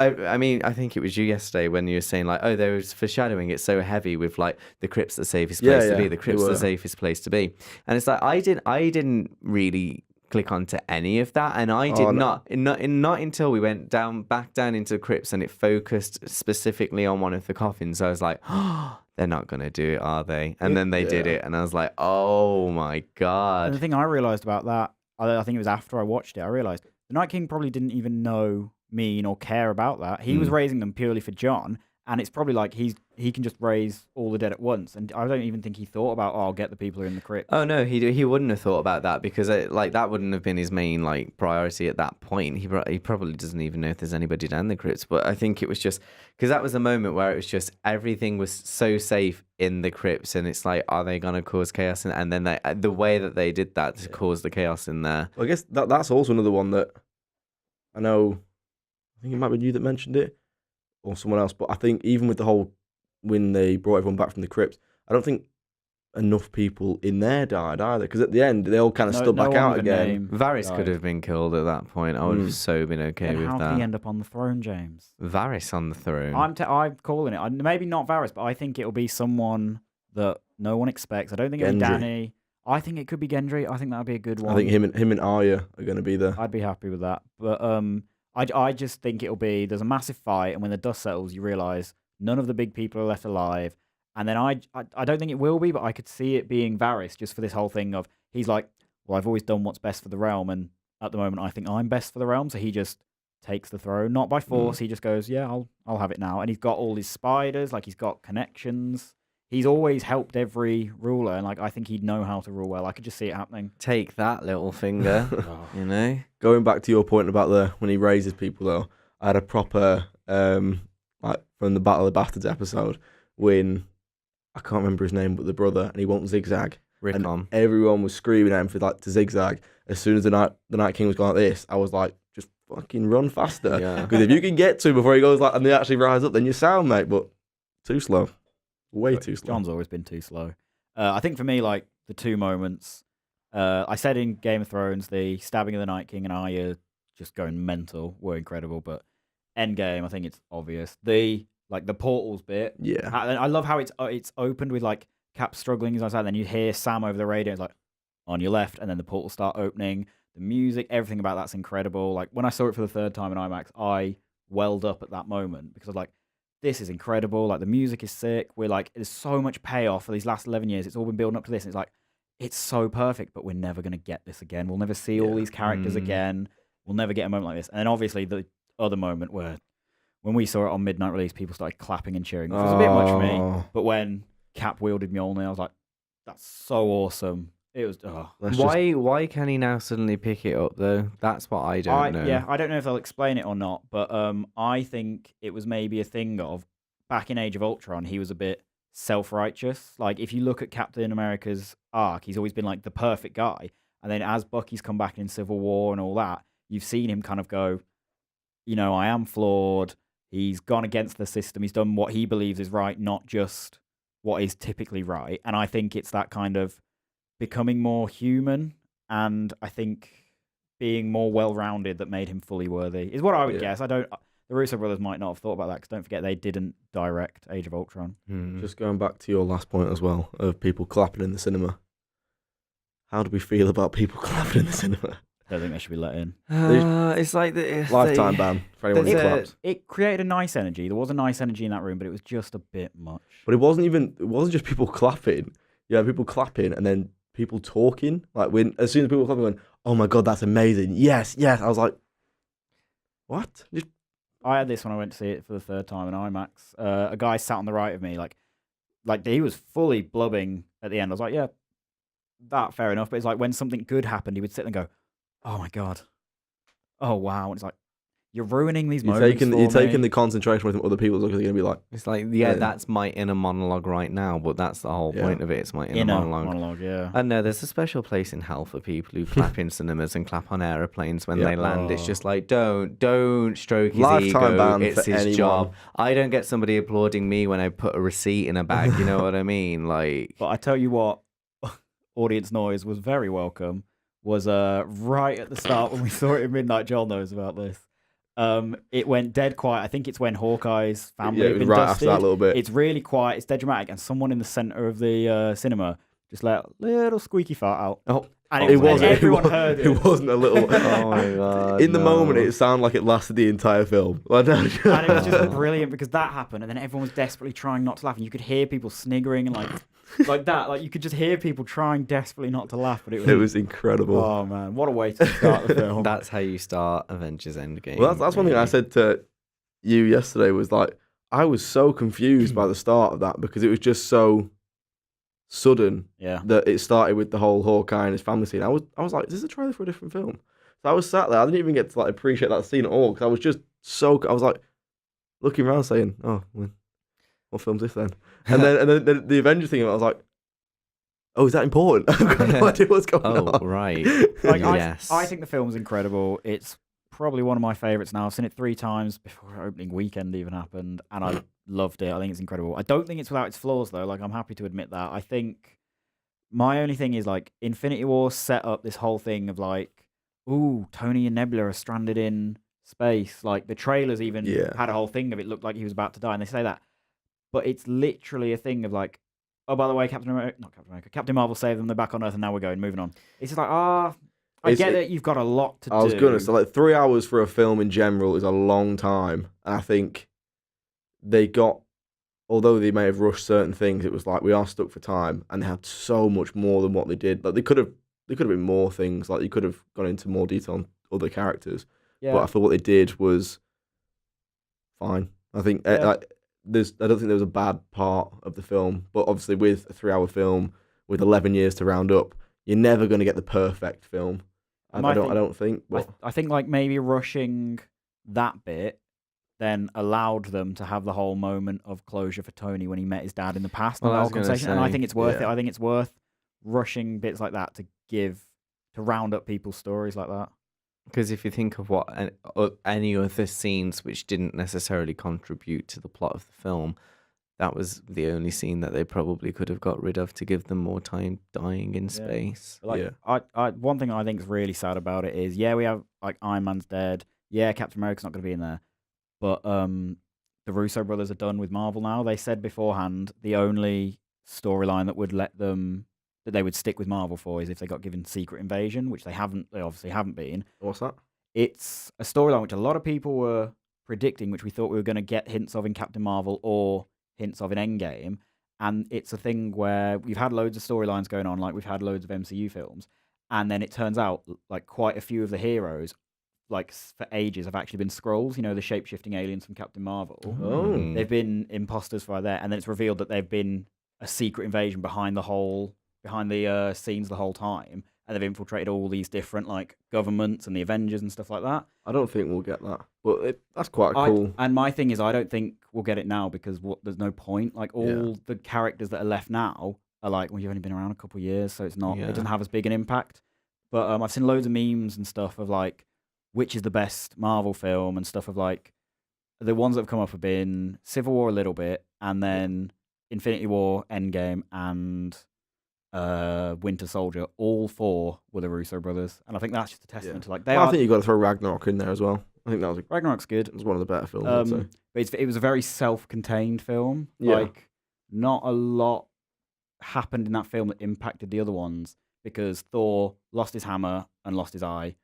C: I mean, I think it was you yesterday when you were saying, like, oh, there was foreshadowing. It's so heavy with, like, the crypt's the safest place to be. The crypt's the safest place to be. And it's like, I didn't really click onto any of that, and I did not until we went back down into the crypts and it focused specifically on one of the coffins. I was like, oh, they're not going to do it, are they? And then they did it, and I was like, oh my God.
A: And the thing I realised about that, I think it was after I watched it, I realised the Night King probably didn't even know mean or care about that. He was raising them purely for Jon, and it's probably like he can just raise all the dead at once, and I don't even think he thought about, I'll get the people who are in the crypt.
C: Oh no, he wouldn't have thought about that, because that wouldn't have been his main priority at that point. He probably doesn't even know if there's anybody down the crypts. But I think it was just because that was a moment where it was just everything was so safe in the crypts, and it's like, are they gonna cause chaos? And then the way that they did that to cause the chaos in there.
B: Well, I guess that's also another one that I know. I think it might be you that mentioned it, or someone else. But I think even with the whole, when they brought everyone back from the crypt, I don't think enough people in there died either. Because at the end, they all kind of stood back out again.
C: Varys could have been killed at that point. I would have so been okay with
A: how
C: that.
A: How did he end up on the throne, James?
C: Varys on the throne.
A: I'm calling it. Maybe not Varys, but I think it'll be someone that no one expects. I don't think it'll be Dany. I think it could be Gendry. I think that would be a good one.
B: I think him and Arya are going to be there.
A: I'd be happy with that. But I just think it'll be, there's a massive fight, and when the dust settles, you realise none of the big people are left alive. And then I don't think it will be, but I could see it being Varys, just for this whole thing of, he's like, well, I've always done what's best for the realm, and at the moment I think I'm best for the realm, so he just takes the throne, not by force. He just goes, yeah, I'll have it now. And he's got all his spiders, like he's got connections. He's always helped every ruler, and like I think he'd know how to rule well. I could just see it happening.
C: Take that, little finger. You know.
B: Going back to your point about when he raises people, though, I had a proper like from the Battle of the Bastards episode when I can't remember his name, but the brother, and he won't zigzag.
C: Rickon.
B: And everyone was screaming at him for to zigzag. As soon as the Night King was going like this, I was like, just fucking run faster. Because if you can get to him before he goes and they actually rise up, then you're sound, mate. But too slow. Way too slow.
A: John's always been too slow. I think for me, like, the two moments, I said in Game of Thrones, the stabbing of the Night King and Arya just going mental were incredible, but EndGame, I think it's obvious. The portals bit.
B: Yeah.
A: I love how it's opened with, like, Cap struggling, as I said, then you hear Sam over the radio, it's like, on your left, and then the portals start opening. The music, everything about that's incredible. Like, when I saw it for the third time in IMAX, I welled up at that moment, because I was like, this is incredible. Like, the music is sick. We're like, there's so much payoff for these last 11 years. It's all been building up to this. And it's like, it's so perfect, but we're never going to get this again. We'll never see all these characters again. We'll never get a moment like this. And then obviously the other moment where when we saw it on midnight release, people started clapping and cheering, which was a bit much for me. But when Cap wielded Mjolnir, I was like, that's so awesome. It was.
C: Why can he now suddenly pick it up though? That's what I don't know.
A: Yeah, I don't know if they'll explain it or not, but I think it was maybe a thing of back in Age of Ultron, he was a bit self-righteous. Like, if you look at Captain America's arc, he's always been like the perfect guy, and then as Bucky's come back in Civil War and all that, you've seen him kind of go, you know, I am flawed. He's gone against the system. He's done what he believes is right, not just what is typically right. And I think it's that kind of becoming more human, and I think being more well-rounded that made him fully worthy is what I would guess. The the Russo brothers might not have thought about that because don't forget they didn't direct Age of Ultron.
B: Just going back to your last point as well of people clapping in the cinema. How do we feel about people clapping in the cinema?
A: I don't think they should be let in.
C: It's like
B: Lifetime ban for anyone who claps.
A: It created a nice energy. There was a nice energy in that room, but it was just a bit much.
B: But it wasn't just people clapping. Yeah, people clapping and then people talking. Like as soon as people were clapping, going, "Oh my god, that's amazing! Yes, yes!" I was like, "What?"
A: I had this when I went to see it for the third time in IMAX. A guy sat on the right of me, like he was fully blubbing at the end. I was like, "Yeah, that fair enough." But it's like when something good happened, he would sit there and go, "Oh my god, oh wow!" And it's like you're ruining these moments.
B: You're taking the concentration away from other people. Are going to be like,
C: it's like, that's my inner monologue right now, but that's the whole point of it. It's my inner monologue.
A: Yeah.
C: And no, there's a special place in hell for people who clap in cinemas and clap on aeroplanes when they land. It's just like, don't stroke his
B: Lifetime
C: ego.
B: ban
C: It's
B: for
C: his
B: anyone.
C: job. I don't get somebody applauding me when I put a receipt in a bag. You know what I mean? Like,
A: But I tell you what, audience noise was very welcome. Was right at the start when we saw it at midnight. Joel knows about this. It went dead quiet. I think it's when Hawkeye's family had been
B: right
A: dusted.
B: after that little bit.
A: It's really quiet. It's dead dramatic, and someone in the center of the cinema just let a little squeaky fart out.
B: Oh,
A: and everyone heard it.
B: It wasn't a little.
C: oh my god!
B: In the moment, it sounded like it lasted the entire film.
A: And it was just brilliant because that happened, and then everyone was desperately trying not to laugh, and you could hear people sniggering and like that. Like you could just hear people trying desperately not to laugh, but
B: it was incredible.
A: Oh man, what a way to start the film!
C: That's how you start Avengers Endgame.
B: Well, that's one thing I said to you yesterday was like I was so confused by the start of that because it was just so sudden that it started with the whole Hawkeye and his family scene. I was like, is this a trailer for a different film? So I was sat there. I didn't even get to appreciate that scene at all because I was just I was like looking around saying, oh, what film's this then? And then the Avengers thing, I was like, oh, is that important? I've got no idea what's going on.
C: Oh, right.
A: Yes. I think the film's incredible. It's probably one of my favourites now. I've seen it 3 times before opening weekend even happened, and I loved it. I think it's incredible. I don't think it's without its flaws, though. I'm happy to admit that. I think my only thing is, Infinity War set up this whole thing of, ooh, Tony and Nebula are stranded in space. The trailers even had a whole thing of it looked like he was about to die, and they say that. But it's literally a thing of, oh, by the way, Captain Marvel saved them, they're back on Earth, and now we're moving on. It's just I get that you've got a lot to do.
B: I was going to say, 3 hours for a film in general is a long time. And I think they got, although they may have rushed certain things, it was we are stuck for time, and they had so much more than what they did. They could have been more things. You could have gone into more detail on other characters. Yeah. But I thought what they did was fine. I think I don't think there was a bad part of the film, but obviously with a 3-hour film with 11 years to round up, you're never going to get the perfect film. I don't think. But
A: I think maybe rushing that bit then allowed them to have the whole moment of closure for Tony when he met his dad in the past. And I think it's worth it. I think it's worth rushing bits like that to round up people's stories like that.
C: Because if you think of what any other scenes which didn't necessarily contribute to the plot of the film, that was the only scene that they probably could have got rid of to give them more time dying in space.
A: One thing I think is really sad about it is, we have Iron Man's dead. Yeah, Captain America's not going to be in there. But the Russo brothers are done with Marvel now. They said beforehand the only storyline that would let them that they would stick with Marvel for is if they got given Secret Invasion, which they obviously haven't been.
B: What's that?
A: It's a storyline which a lot of people were predicting, which we thought we were going to get hints of in Captain Marvel or hints of in Endgame. And it's a thing where we've had loads of storylines going on, we've had loads of MCU films. And then it turns out quite a few of the heroes, for ages, have actually been Skrulls, the shape-shifting aliens from Captain Marvel.
B: Oh.
A: They've been imposters for there. And then it's revealed that they've been a secret invasion behind the scenes the whole time, and they've infiltrated all these different governments and the Avengers and stuff like that.
B: I don't think we'll get that, but that's quite cool.
A: And my thing is, I don't think we'll get it now because there's no point. All the characters that are left now are well, you've only been around a couple of years, so it's not. It doesn't have as big an impact. But I've seen loads of memes and stuff of which is the best Marvel film and stuff of the ones that have come up have been Civil War a little bit, and then Infinity War, Endgame, and Winter Soldier. All 4 were the Russo brothers, and I think that's just a testament to
B: I think you've got to throw Ragnarok in there as well. I think that
A: Ragnarok's good.
B: was one of the better films. I'd say.
A: But it was a very self-contained film.
B: Yeah.
A: Like, not a lot happened in that film that impacted the other ones because Thor lost his hammer and lost his eye.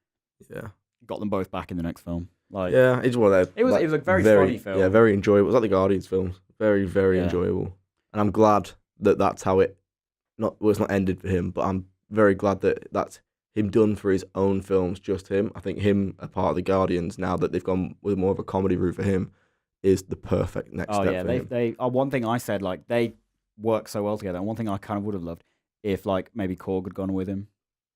B: Yeah.
A: Got them both back in the next film. Like,
B: Yeah, it's one of their.
A: it was a very funny film.
B: Yeah, very enjoyable. It was like the Guardians films. Very, very
A: Yeah.
B: enjoyable. And I'm glad that that's how it's not ended for him, but I'm very glad that that's him done for his own films, just him. I think him, a part of the Guardians, now that they've gone with more of a comedy route for him, is the perfect next
A: Oh
B: step
A: yeah,
B: for him.
A: they one thing I said, like, they work so well together, and one thing I kind of would have loved if, like, maybe Korg had gone with him,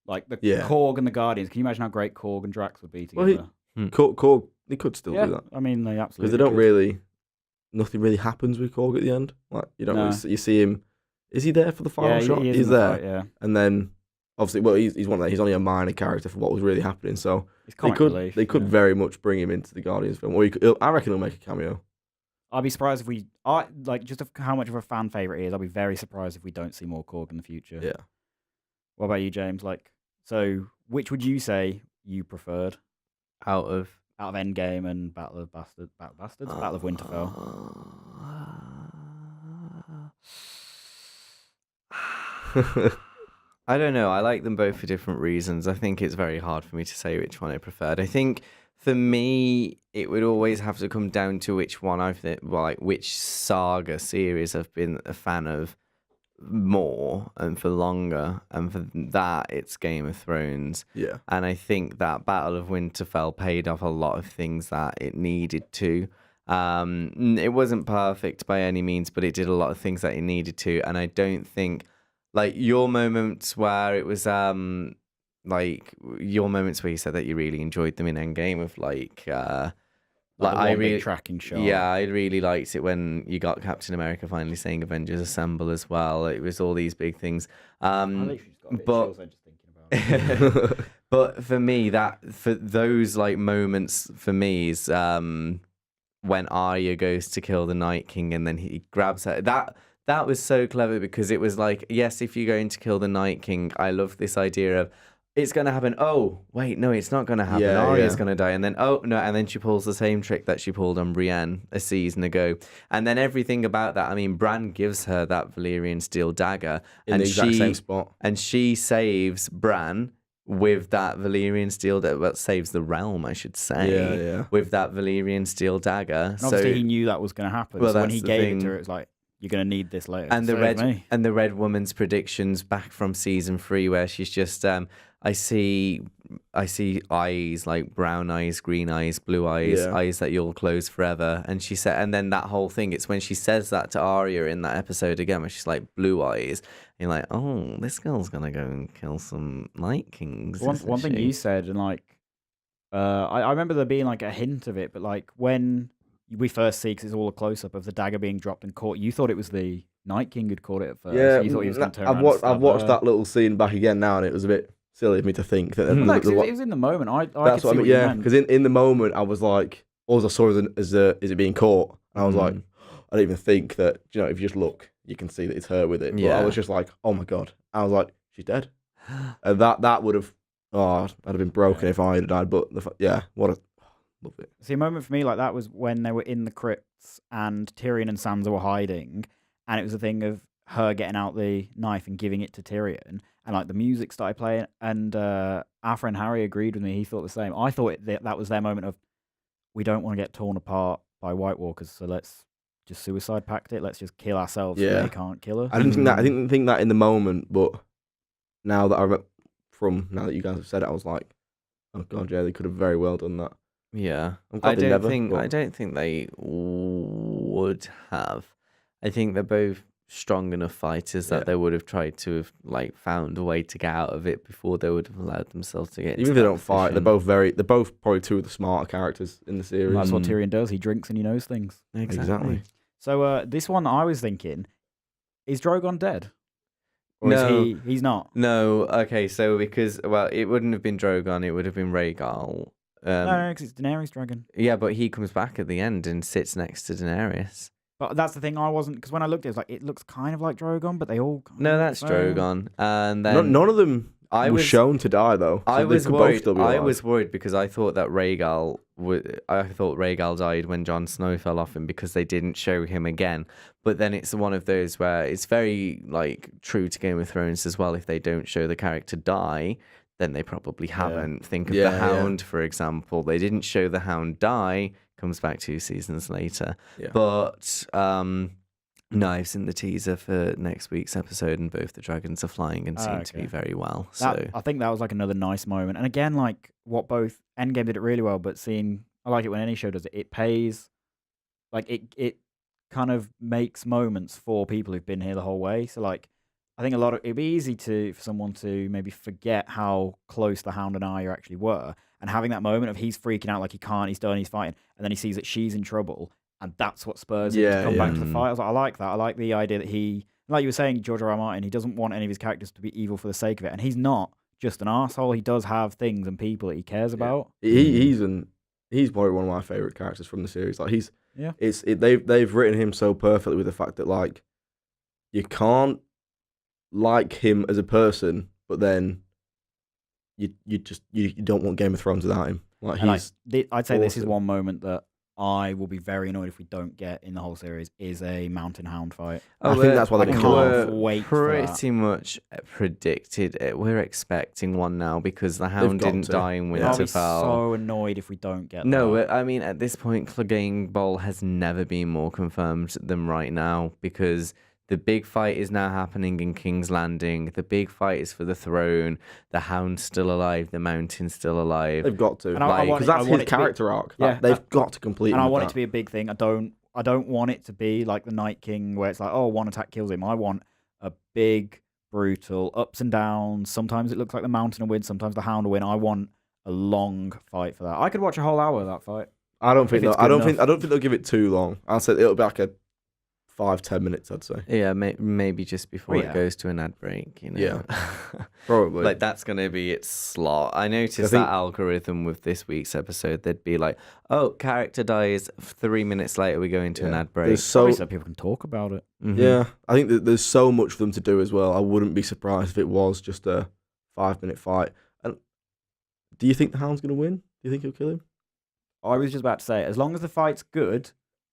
A: like the
B: Yeah.
A: Korg and the Guardians. Can you imagine how great Korg and Drax would be
B: Well,
A: together?
B: Korg, they could still
A: Yeah,
B: do that
A: I mean, they
B: because
A: absolutely
B: they don't
A: could.
B: really. Nothing really happens with Korg at the end. Like you don't
A: No.
B: really you see him. Is he there for the final
A: Yeah,
B: shot?
A: he is
B: He's
A: in the
B: there,
A: fight, yeah,
B: and then obviously, well, he's one of he's only a minor character for what was really happening. So
A: it's comic relief.
B: they could
A: yeah.
B: very much bring him into the Guardians film, or I reckon he'll make a cameo.
A: I'd be surprised if we, just how much of a fan favorite he is. I'll be very surprised if we don't see more Korg in the future.
B: Yeah.
A: What about you, James? Like, so which would you say you preferred
C: Out of
A: out of Endgame and Battle of Winterfell?
C: I don't know. I like them both for different reasons. I think it's very hard for me to say which one I preferred. I think for me, it would always have to come down to which one which saga series I've been a fan of more and for longer. And for that, it's Game of Thrones.
B: Yeah.
C: And I think that Battle of Winterfell paid off a lot of things that it needed to. It wasn't perfect by any means, but it did a lot of things that it needed to. And I don't think, like, your moments where it was, like, your moments where you said that you really enjoyed them in Endgame of, like
A: I
C: really
A: big tracking shot.
C: Yeah, I really liked it when you got Captain America finally saying Avengers Assemble as well. It was all these big things.
A: I literally just got a bit
C: but-
A: of chills just thinking about it.
C: But for me, for those like moments for me is when Arya goes to kill the Night King and then he grabs her. That was so clever because it was like, yes, if you're going to kill the Night King, I love this idea of it's going to happen. Oh, wait, no, it's not going to happen.
B: Yeah,
C: Arya's
B: yeah.
C: going to die. And then, oh, no. And then she pulls the same trick that she pulled on Brienne a season ago. And then everything about that. I mean, Bran gives her that Valyrian steel dagger.
B: In the exact same spot.
C: And she saves Bran with that Valyrian steel dagger. Well, saves the realm, I should say.
B: Yeah, yeah.
C: With that Valyrian steel dagger.
A: And obviously, he knew that was going to happen.
C: Well,
A: so when
C: that's
A: he
C: the
A: gave
C: thing.
A: it to her, it was like, you're going to need this later.
C: And
A: to save
C: the
A: me.
C: Red Woman's predictions back from season 3, where she's just I see eyes like brown eyes, green eyes, blue eyes,
B: Yeah.
C: eyes that you'll close forever. And she said, and then that whole thing. It's when she says that to Arya in that episode again, where she's like blue eyes. And you're like, oh, this girl's gonna go and kill some Night Kings.
A: One
C: isn't
A: thing
C: she?
A: you said, and like, I remember there being like a hint of it, but like when we first see, because it's all a close up of the dagger being dropped and caught, you thought it was the Night King who'd caught it at first.
B: Yeah,
A: You thought he was going to turn
B: I've
A: around.
B: watched,
A: and
B: I've watched
A: stab
B: that little scene back again now, and it was a bit silly of me to think that.
A: No, 'cause it was in the moment. I
B: That's
A: could
B: what I
A: see
B: mean.
A: what you
B: Yeah,
A: meant.
B: because in the moment I was like, all I saw is it being caught, and I was like, I didn't even think that. You know, if you just look, you can see that it's her with it. But
C: Yeah.
B: I was just like, oh my god. I was like, she's dead. And that would have, I'd have been broken if I had died. But love it.
A: See, a moment for me like that was when they were in the crypts and Tyrion and Sansa were hiding, and it was a thing of her getting out the knife and giving it to Tyrion, and like the music started playing, and our friend Harry agreed with me. He thought the same. I thought that was their moment of, we don't want to get torn apart by White Walkers, so let's just suicide pact it. Let's just kill ourselves so
B: Yeah.
A: they can't kill her.
B: I didn't think that in the moment, but now that now that you guys have said it, I was like, oh god, yeah, they could have very well done that.
C: Yeah,
B: I'm glad
C: I
B: they
C: don't
B: never,
C: think
B: but-
C: I don't think they would have. I think they're both strong enough fighters that
B: Yeah.
C: they would have tried to have like found a way to get out of it before they would have allowed themselves to get.
B: Even if they don't fight, they're both probably two of the smarter characters in the series.
A: That's what Tyrion does. He drinks and he knows things.
B: Exactly.
A: So this one I was thinking, is Drogon dead? Or
C: No.
A: is he's not?
C: No, okay, so because it wouldn't have been Drogon, it would have been Rhaegal.
A: No, because it's Daenerys dragon.
C: Yeah, but he comes back at the end and sits next to Daenerys.
A: But that's the thing, I wasn't, because when I looked at it, it was like, it looks kind of like Drogon, but they all kind
C: No,
A: of
C: that's
A: look the same.
C: Drogon. And then
B: None of them
C: I
B: was shown to die though. So
C: I was
B: they could
C: worried.
B: Both still be
C: I
B: alive.
C: was worried because I thought that Rhaegal died when Jon Snow fell off him because they didn't show him again. But then it's one of those where it's very like true to Game of Thrones as well. If they don't show the character die, then they probably haven't. Think of the Hound, for example. They didn't show the Hound die. Comes back 2 seasons later.
B: Yeah.
C: But no, I've seen the teaser for next week's episode, and both the dragons are flying and seem to be very well. So
A: I think that was like another nice moment. And again, like what both EndGame did it really well, but I like it when any show does it. It pays, like it kind of makes moments for people who've been here the whole way. So like, I think it'd be easy for someone to maybe forget how close the Hound and Arya actually were, and having that moment of he's freaking out like he can't, he's done, he's fighting, and then he sees that she's in trouble. And that's what spurs him to come back to the fight. I like that. I like the idea that like you were saying, George R. R. Martin, he doesn't want any of his characters to be evil for the sake of it. And he's not just an arsehole. He does have things and people that he cares about.
B: He's probably one of my favorite characters from the series. Like they've written him so perfectly with the fact that like you can't like him as a person, but then you don't want Game of Thrones without him. Like
A: I'd say this is one moment that I will be very annoyed if we don't get in the whole series is a Mountain Hound fight.
B: I think that's why they
A: can't wait for that.
C: Pretty much predicted it. We're expecting one now because the Hound didn't die in Winterfell.
A: I'll be so annoyed if we don't get
C: No,
A: that.
C: I mean, at this point, Clegane Bowl has never been more confirmed than right now because the big fight is now happening in King's Landing. The big fight is for the throne. The Hound's still alive. The Mountain's still alive.
B: They've got to.
C: Because
B: that's his character arc.
A: Yeah,
B: they've got to complete it.
A: And I want it to be a big thing. I don't want it to be like the Night King where it's like, oh, one attack kills him. I want a big, brutal, ups and downs. Sometimes it looks like the Mountain will win. Sometimes the Hound will win. I want a long fight for that. I could watch a whole hour of that fight.
B: I don't think they'll give it too long. I'll say it'll be like a 5-10 minutes, I'd say.
C: Yeah, maybe just before it goes to an ad break, you know.
B: Yeah, probably.
C: Like that's gonna be its slot. I noticed that algorithm with this week's episode. They'd be like, "Oh, character dies 3 minutes later. We go into an ad break."
A: So people can talk about it.
C: Mm-hmm.
B: Yeah, I think that there's so much for them to do as well. I wouldn't be surprised if it was just a 5-minute fight. And do you think the Hound's gonna win? Do you think he'll kill him?
A: I was just about to say, as long as the fight's good,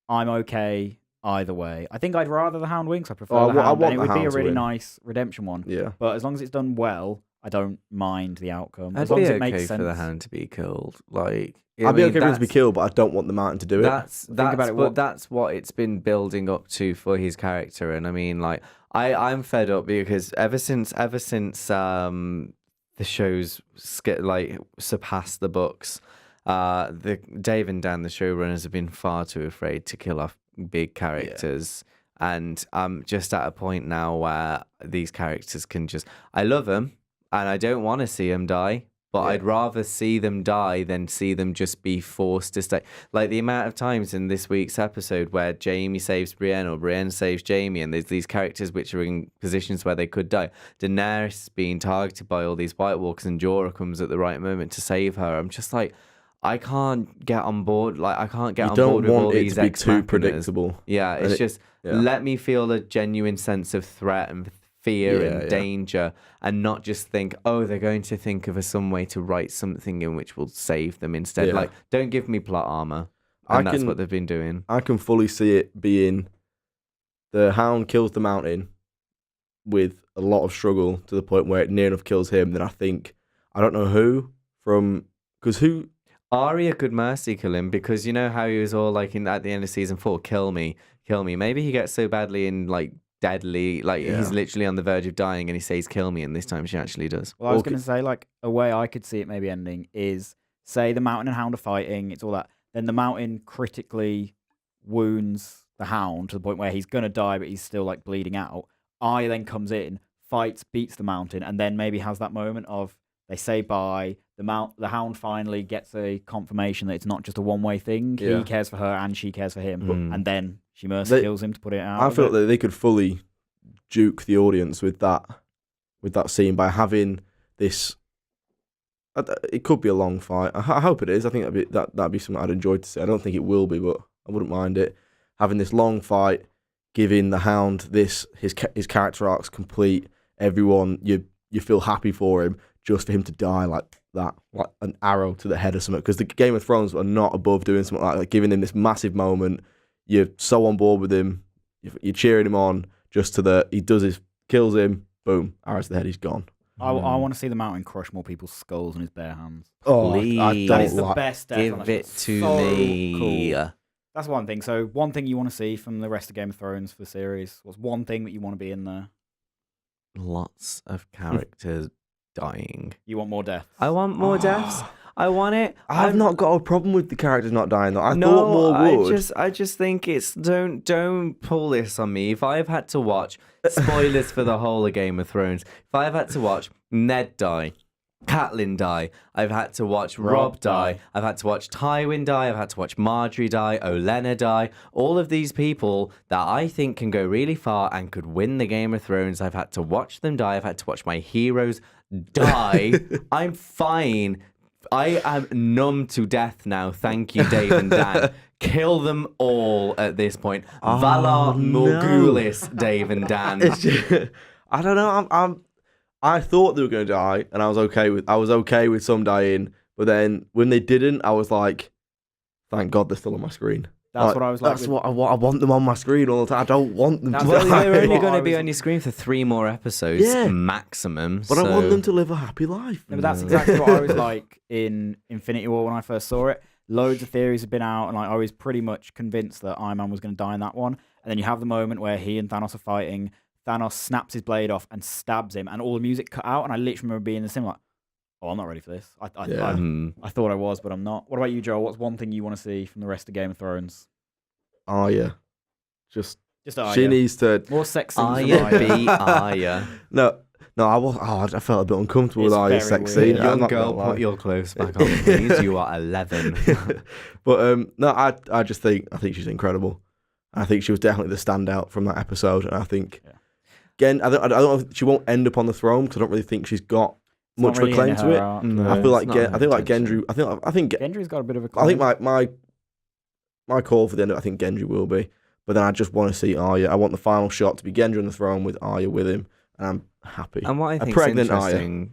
A: I'm okay. Either way, I think I'd rather the Hound win because I prefer the Hound, and it would be a really nice redemption one.
B: Yeah,
A: but as long as it's done well, I don't mind the outcome.
C: I'd
A: as long
C: be
A: as it
C: okay
A: makes sense
C: for the Hound to be killed. Like
B: I'd be okay for him to be killed, but I don't want the Mountain to do it.
C: That's what it's been building up to for his character, and I mean, like I'm fed up because ever since the shows like surpassed the books, the Dave and Dan, the showrunners, have been far too afraid to kill off big characters, and I'm just at a point now where these characters can I love them and I don't want to see them die, but I'd rather see them die than see them just be forced to stay. Like the amount of times in this week's episode where Jaime saves Brienne or Brienne saves Jaime, and there's these characters which are in positions where they could die. Daenerys being targeted by all these White Walkers and Jorah comes at the right moment to save her. I'm just like, I can't get on board. Like I can't get on board with all these
B: You don't want it to be too predictable.
C: Yeah, it's let me feel a genuine sense of threat and fear and danger, and not just think, oh, they're going to think of some way to write something in which will save them instead.
B: Yeah.
C: Like, don't give me plot armor. And that's what they've been doing.
B: I can fully see it being the Hound kills the Mountain with a lot of struggle to the point where it near enough kills him. Then I don't know who
C: Arya could mercy kill him because you know how he was all like at the end of season 4, kill me. Maybe he gets so badly in like deadly, like he's literally on the verge of dying, and he says kill me, and this time she actually does.
A: Well, I was going to say, like, a way I could see it maybe ending is, say the Mountain and Hound are fighting, it's all that, then the Mountain critically wounds the Hound to the point where he's going to die, but he's still like bleeding out. Arya then comes in, fights, beats the Mountain, and then maybe has that moment of they say bye. The Hound finally gets a confirmation that it's not just a one-way thing. Yeah. He cares for her and she cares for him, and then she mercy kills him to put it out.
B: I feel that they could fully juke the audience with that scene by having this. It could be a long fight. I hope it is. I think that'd be something I'd enjoy to see. I don't think it will be, but I wouldn't mind it. Having this long fight, giving the Hound his character arcs complete. Everyone, you feel happy for him just for him to die like that, like an arrow to the head or something. Because the Game of Thrones are not above doing something like giving him this massive moment. You're so on board with him. You're cheering him on just to he does his, kills him, boom, arrow to the head, he's gone.
A: I want to see the mountain crush more people's skulls in his bare hands.
B: Oh,
C: Please.
B: I
A: That is
B: don't
A: the
B: like.
A: best death.
C: Give it to me.
A: Cool. That's one thing. So one thing you want to see from the rest of Game of Thrones for the series? What's one thing that you want to be in there?
C: Lots of characters dying.
A: You want more deaths?
C: I want more deaths. I want it.
B: I've not got a problem with the characters not dying though. I
C: No,
B: thought more would.
C: I just think it's don't pull this on me. If I've had to watch spoilers for the whole of Game of Thrones, if I've had to watch Ned die, Catelyn die, I've had to watch Rob die, I've had to watch Tywin die, I've had to watch Marjorie die, Olenna die, all of these people that I think can go really far and could win the Game of Thrones, I've had to watch them die, I've had to watch my heroes die. I'm fine. I am numb to death now. Thank you, Dave and Dan. Kill them all at this point. Valar Morghulis, Dave and Dan.
B: I don't know. I thought they were going to die, and I was okay with some dying. But then when they didn't, I was like, thank God they're still on my screen.
A: That's what I was like.
B: That's what I want. I want them on my screen all the time. I don't want them to
C: Well,
B: die.
C: they're only
A: What
C: going
A: I
C: to be
A: was-
C: on your screen for 3 more episodes maximum.
B: But I want them to live a happy life.
A: No, but that's exactly what I was like in Infinity War when I first saw it. Loads of theories have been out, and I was pretty much convinced that Iron Man was going to die in that one. And then you have the moment where he and Thanos are fighting. Thanos snaps his blade off and stabs him, and all the music cut out. And I literally remember being in the cinema like, "Oh, I'm not ready for this." I thought I was, but I'm not. What about you, Joel? What's one thing you want to see from the rest of Game of Thrones?
B: Arya. Just
A: Arya.
B: she needs to.
A: More sex scenes.
C: Arya be Arya.
B: No, I felt a bit uncomfortable with
A: It's
B: Arya's
A: very
B: sex
A: weird.
B: scene. I'm
C: Young
B: not
C: girl,
B: gonna lie.
C: put your clothes back on, please. You are 11.
B: But no, I just think she's incredible. I think she was definitely the standout from that episode, and I think again, I don't know if she won't end up on the throne because I don't really think she's got much of a claim to it.
C: No,
B: I feel like
C: it's not her
B: Gendry. I think
A: Gendry's got a bit of a claim.
B: I think my call for the end, I think Gendry will be. But then I just want to see Arya. I want the final shot to be Gendry on the throne with Arya with him, and I'm happy.
C: And what I
B: A
C: think
B: pregnant Arya.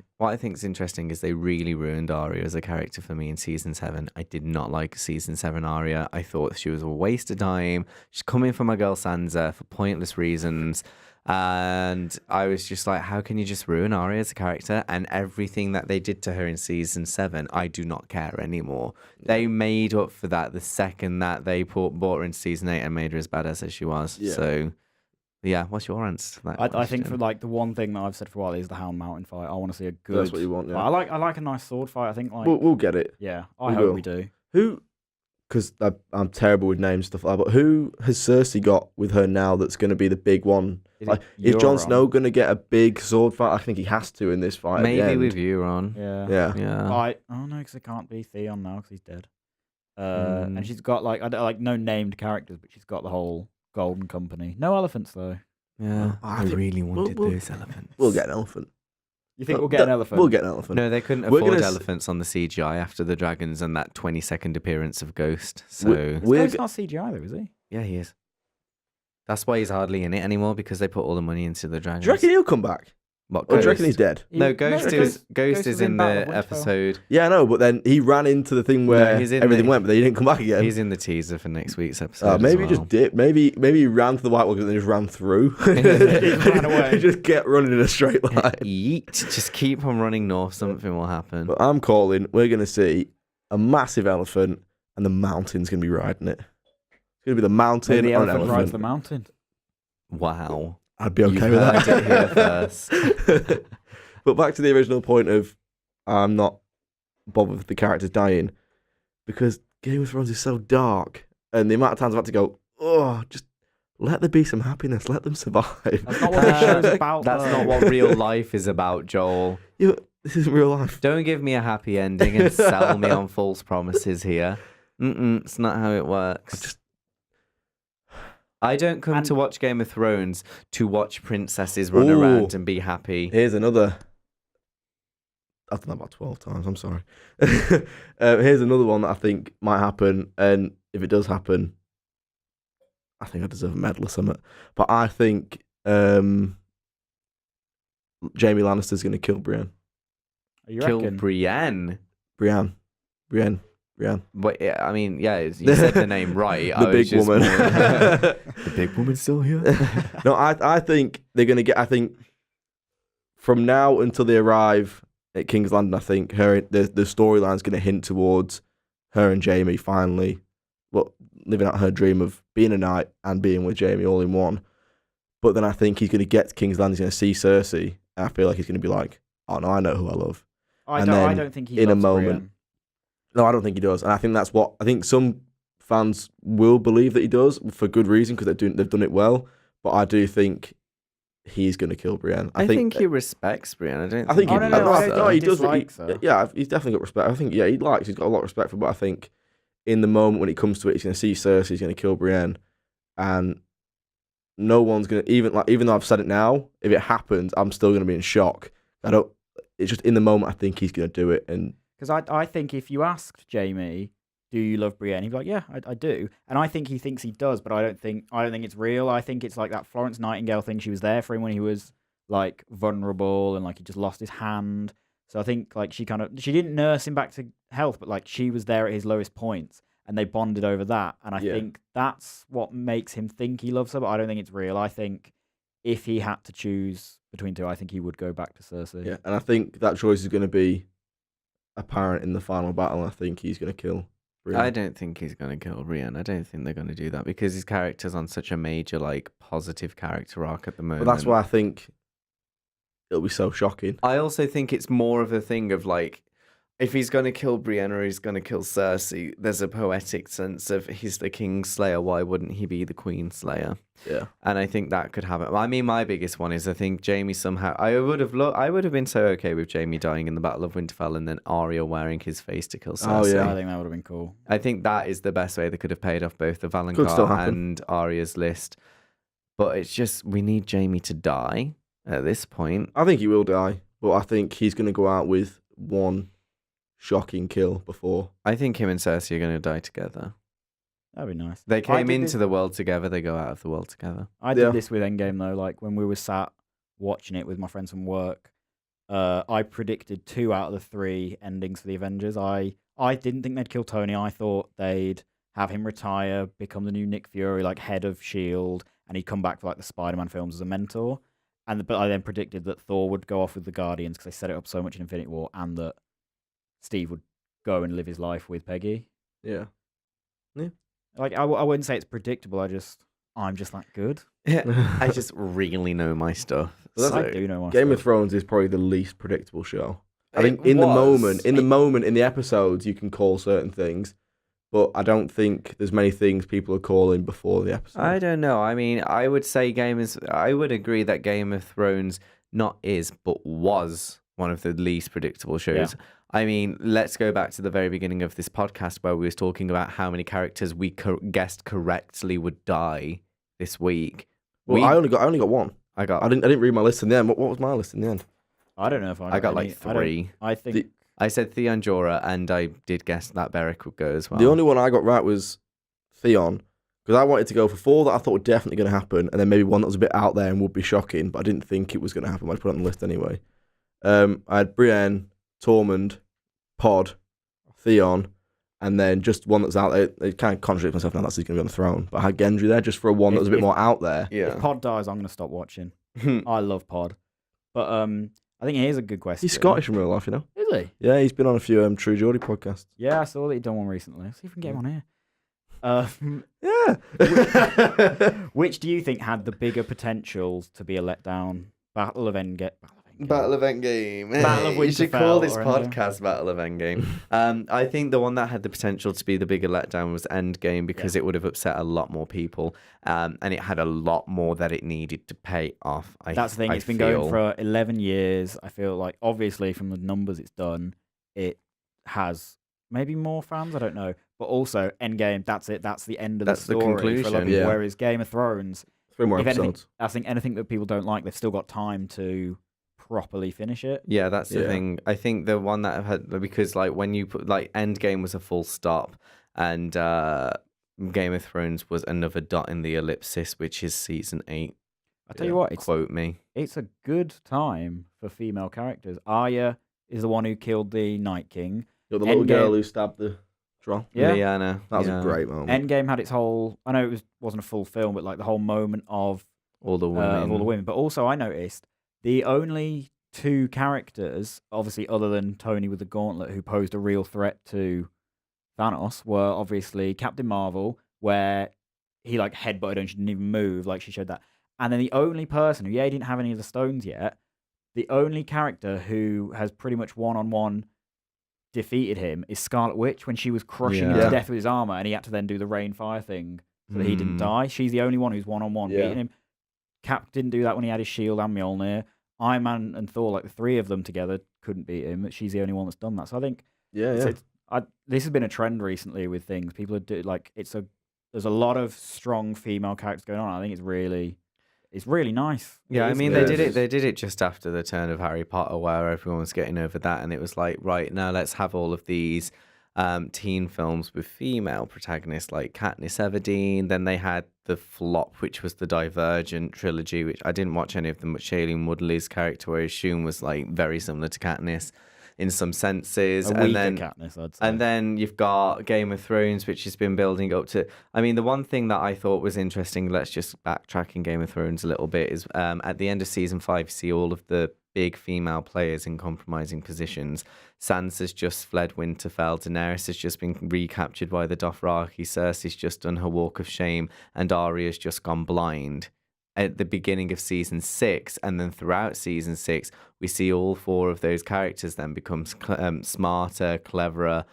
C: is interesting is they really ruined Arya as a character for me in season 7. I did not like season 7 Arya. I thought she was a waste of time. She's coming for my girl Sansa for pointless reasons. And I was just like, how can you just ruin Arya as a character? And everything that they did to her in season 7, I do not care anymore. They made up for that the second that they brought her in season 8 and made her as badass as she was.
B: Yeah.
C: So, yeah, what's your answer to that?
A: I think for
C: question?
A: like the one thing that I've said for a while is the Hound Mountain fight. I want to see a good.
B: That's what you want. Yeah,
A: I like a nice sword fight. I think like
B: we'll get it.
A: yeah. I
B: we
A: hope
B: will.
A: we do.
B: Who? Because I'm terrible with names and stuff like that. But who has Cersei got with her now? That's going to be the big one. Is Jon Snow going to get a big sword fight? I think he has to in this fight.
C: Maybe
B: at the end.
C: with Euron.
A: Yeah.
B: Yeah.
A: Oh no, because it can't be Theon now because he's dead. And she's got like I don't like no named characters, but she's got the whole Golden Company. No elephants though.
C: Yeah,
B: I
C: I
B: think
C: really wanted
B: we'll-
C: those elephants.
B: We'll get an elephant.
A: You think we'll get an elephant?
B: We'll get an elephant.
C: No, they couldn't
B: We're
C: afford
B: gonna
C: elephants on the CGI after the dragons and that 20-second appearance of Ghost. So
B: We're
A: He's not CGI though, is he?
C: yeah, he is. That's why he's hardly in it anymore because they put all the money into the dragons.
B: Do you reckon he'll come back?
C: What,
B: Or do you
C: Ghost?
B: reckon he's dead?
C: No, Ghost
A: because
C: is in
A: Battle
C: the
A: of Winterfell.
C: episode.
B: Yeah, I know, but then he ran into the thing where
C: he's in
B: everything
C: the-
B: went, but then he didn't come back again.
C: He's in the teaser for next week's episode.
B: Maybe
C: as
B: he
C: well.
B: just did. Maybe he ran to the White Walkers and then just ran through.
A: He ran away.
B: He just kept running in a straight line.
C: Yeet. Just keep on running north. Something will happen.
B: But I'm calling. We're going to see a massive elephant, and the mountain's going to be riding it. It's going to be the mountain
A: Maybe the
B: on an
A: elephant rides
B: elephant.
A: the mountain.
C: Wow.
B: I'd be okay
C: You
B: with
C: heard
B: that.
C: it here first.
B: But back to the original point of I'm not bothered with the characters dying because Game of Thrones is so dark, and the amount of times I've had to go, oh, just let there be some happiness, let them survive.
A: That's not what the show's about.
C: That's
A: though.
C: not what real life is about, Joel.
B: This isn't real life.
C: Don't give me a happy ending and sell me on false promises here. It's not how it works. I don't come to watch Game of Thrones to watch princesses run
B: Ooh.
C: around and be happy.
B: Here's another. I've done that about 12 times. I'm sorry. Here's another one that I think might happen, and if it does happen, I think I deserve a medal or something. But I think Jaime Lannister's going to kill Brienne.
A: You
C: Kill
A: reckon?
C: Brienne.
B: Brienne.
C: But yeah, I mean, yeah, you said the name right.
B: The big woman.
C: The big woman's still here.
B: No, I think they're going to get. I think from now until they arrive at King's Landing, I think the storyline's going to hint towards her and Jaime finally, living out her dream of being a knight and being with Jaime all in one. But then I think he's going to get to King's Landing, he's going to see Cersei, and I feel like he's going to be like, "Oh no, I know who I love."
A: I
B: And
A: don't. I
B: then
A: don't think he
B: in a
A: loves
B: moment-
A: Brienne.
B: No, I don't think he does, and I think that's what I think. Some fans will believe that he does for good reason because they've done it well. But I do think he's going to kill Brienne.
C: I think he respects Brienne. I don't.
B: I think
C: he
A: Oh, no, no,
C: loves
A: I
C: her.
A: don't
B: no,
A: think
B: he
A: he
B: does.
A: dislikes her.
B: Yeah, he's definitely got respect. I think he's got a lot of respect for her, but I think in the moment when it comes to it, he's going to see Cersei, he's going to kill Brienne, and no one's going to even though I've said it now, if it happens, I'm still going to be in shock. It's just in the moment I think he's going to do it, and
A: Because I think if you asked Jamie, do you love Brienne? He'd be like, yeah, I do. And I think he thinks he does, but I don't think it's real. I think it's like that Florence Nightingale thing. She was there for him when he was like vulnerable and like he just lost his hand. So I think like she didn't nurse him back to health, but like she was there at his lowest points and they bonded over that. And I think that's what makes him think he loves her, but I don't think it's real. I think if he had to choose between two, I think he would go back to Cersei.
B: yeah, and I think that choice is going to be apparent in the final battle. I think he's going to kill Brienne.
C: I don't think he's going to kill Brienne. I don't think they're going to do that because his character's on such a major, like, positive character arc at the moment.
B: But that's why I think it'll be so shocking.
C: I also think it's more of a thing of, like, if he's going to kill Brienne or he's going to kill Cersei, there's a poetic sense of he's the King Slayer. Why wouldn't he be the Queen Slayer?
B: Yeah.
C: And I think that could happen. I mean, my biggest one is I think Jaime somehow. I would have been so okay with Jaime dying in the Battle of Winterfell and then Arya wearing his face to kill Cersei.
B: Oh, yeah.
A: I think that would have been cool.
C: I think that is the best way they could have paid off both the
B: Could still
C: Valonqar
B: happen.
C: and Arya's list. But it's just we need Jaime to die at this point.
B: I think he will die, but I think he's going to go out with one shocking kill before.
C: I think him and Cersei are going to die together.
A: That'd be nice.
C: They came
A: did
C: into
A: this-
C: the world together. They go out of the world together.
A: I did
B: Yeah.
A: this with Endgame though. Like when we were sat watching it with my friends from work, I predicted 2 out of the 3 endings for the Avengers. I didn't think they'd kill Tony. I thought they'd have him retire, become the new Nick Fury, like head of Shield, and he'd come back for like the Spider-Man films as a mentor. But I then predicted that Thor would go off with the Guardians because they set it up so much in Infinity War, and that Steve would go and live his life with Peggy.
B: Yeah.
A: Like I wouldn't say it's predictable. I'm just that good.
C: I just really know my stuff.
B: Well, that's
A: I do know my
B: Game of
A: stuff.
B: Thrones is probably the least predictable show. I
C: It
B: think in the
C: was.
B: moment, in the episodes, you can call certain things, but I don't think there's many things people are calling before the episode.
C: I don't know. I mean, I would agree that Game of Thrones not is, but was one of the least predictable shows.
A: Yeah.
C: I mean, let's go back to the very beginning of this podcast where we was talking about how many characters we guessed correctly would die this week.
B: Well, I only got one.
C: I got
B: I didn't read my list in the end. What was my list in the end?
A: I don't know if
C: I got like
A: any-
C: 3.
A: I think
C: I said Theon Jorah, and I did guess that Beric would go as well.
B: The only one I got right was Theon, because I wanted to go for 4 that I thought were definitely going to happen, and then maybe one that was a bit out there and would be shocking, but I didn't think it was going to happen. I put it on the list anyway. I had Brienne, Tormund, Pod, Theon, and then just one that's out there. It kind of contradicts myself now. That's he's going to be on the throne, but I had Gendry there just for a one that was a bit
A: If-
B: more out there.
C: yeah.
A: if Pod dies, I'm going to stop watching. I love Pod, but I think here's a good question.
B: He's Scottish in real life, you know.
A: Is he?
B: Yeah, he's been on a few True Geordie podcasts.
A: Yeah, I saw that he'd done one recently. Let's see if we can get him on here.
B: Yeah.
A: Which do you think had the bigger potential to be a letdown? Battle of Endgame.
C: Battle of Endgame.
A: Battle of
C: You should
A: Winterfell
C: call this
A: or Endgame.
C: podcast Battle of Endgame. I think the one that had the potential to be the bigger letdown was Endgame because it would have upset a lot more people, and it had a lot more that it needed to pay off.
A: That's the thing. It's been going for 11 years. I feel like, obviously, from the numbers it's done, it has maybe more fans. I don't know. But also, Endgame, that's it. That's the end of
C: That's
A: the
C: the
A: story. For a lot of
C: conclusion.
A: people.
B: Yeah.
A: Whereas Game of Thrones,
B: 3 more
A: if anything,
B: episodes.
A: I think anything that people don't like, they've still got time to properly finish it.
C: Yeah, that's the
B: Yeah.
C: thing. I think the one that I've had, because like when you put like Endgame was a full stop, and Game of Thrones was another dot in the ellipsis, which is season 8.
A: I tell you what,
C: Quote me.
A: it's a good time for female characters. Arya is the one who killed the Night King.
B: You got the little
A: Endgame-
B: girl who stabbed the troll.
A: Yeah.
C: Lyanna.
B: That was a great moment.
A: Endgame had its whole. I know it wasn't a full film, but like the whole moment of
C: all the women.
A: of all the women. But also, I noticed the only two characters, obviously other than Tony with the gauntlet, who posed a real threat to Thanos, were obviously Captain Marvel, where he like headbutted and she didn't even move, like she showed that. And then the only person who didn't have any of the stones yet, the only character who has pretty much one-on-one defeated him is Scarlet Witch when she was crushing him to death with his armor, and he had to then do the rain fire thing so that he didn't die. She's the only one who's one-on-one beating him. Cap didn't do that when he had his shield and Mjolnir. Iron Man and Thor, like the three of them together, couldn't beat him. But she's the only one that's done that. So I think this has been a trend recently with things. People are there's a lot of strong female characters going on. I think it's really nice.
C: Yeah, I mean, they did it just after the turn of Harry Potter, where everyone was getting over that, and it was like, right, now let's have all of these teen films with female protagonists like Katniss Everdeen. Then they had the flop, which was the Divergent trilogy, which I didn't watch any of them, but Shailene Woodley's character, where I assume was like very similar to Katniss in some senses.
A: Katniss, I'd say.
C: And then you've got Game of Thrones, which has been building up to. I mean, the one thing that I thought was interesting, let's just backtrack in Game of Thrones a little bit, is at the end of season 5, you see all of the big female players in compromising positions. Sansa's just fled Winterfell. Daenerys has just been recaptured by the Dothraki. Cersei's just done her walk of shame, and Arya's just gone blind. At the beginning of season 6, and then throughout season 6, we see all 4 of those characters then become smarter, cleverer.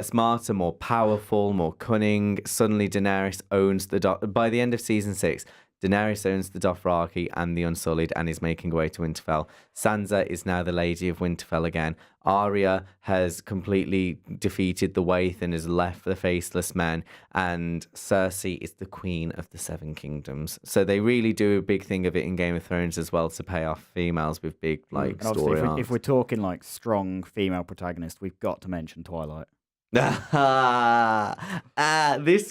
C: Smarter, more powerful, more cunning. Suddenly, Daenerys owns by the end of season 6, Daenerys owns the Dothraki and the Unsullied and is making her way to Winterfell. Sansa is now the Lady of Winterfell again. Arya has completely defeated the Waith and has left the Faceless Men. And Cersei is the Queen of the Seven Kingdoms. So they really do a big thing of it in Game of Thrones as well, to pay off females with big story arcs.
A: If we're talking like strong female protagonists, we've got to mention Twilight.
C: This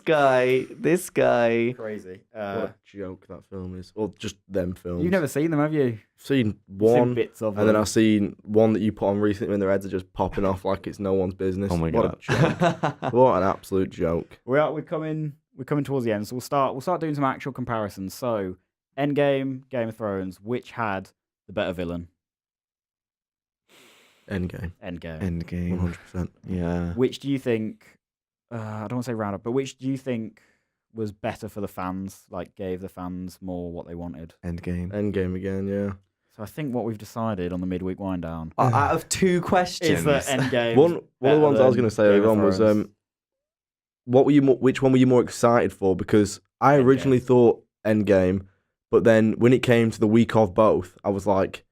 C: guy.
A: Crazy.
B: What a joke that film is. Or just them films.
A: You've never seen them, have you?
B: I've seen one,
A: seen bits of
B: and then
A: them.
B: I've seen one that you put on recently when their heads are just popping off like it's no one's business.
C: Oh my
B: God.
C: God.
B: A joke. What an absolute joke.
A: We're coming towards the end, so we'll start doing some actual comparisons. So, Endgame, Game of Thrones, which had the better villain?
B: Endgame. 100%.
C: Yeah.
A: Which do you think? I don't want to say round up, but which do you think was better for the fans? Like, gave the fans more what they wanted?
B: Endgame again, yeah.
A: So I think what we've decided on the midweek wind down
C: Out of 2 questions,
A: is that Endgame.
B: One of the ones I was going to say earlier on was which one were you more excited for? Because I originally thought Endgame, but then when it came to the week of both, I was like,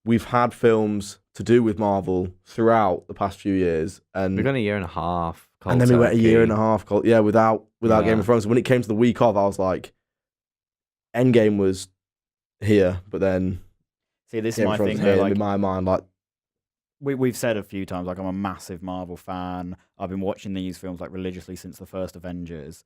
B: we've had films to do with Marvel throughout the past few years, and
C: we've gone a year and a half.
B: And then we went a year and a half, without Game of Thrones. So when it came to the week of, I was like, Endgame was here, but then
A: see, this
B: Game
A: is my
B: of Thrones
A: thing.
B: here,
A: Like,
B: in my mind, like
A: we've said a few times, like I'm a massive Marvel fan. I've been watching these films like religiously since the first Avengers,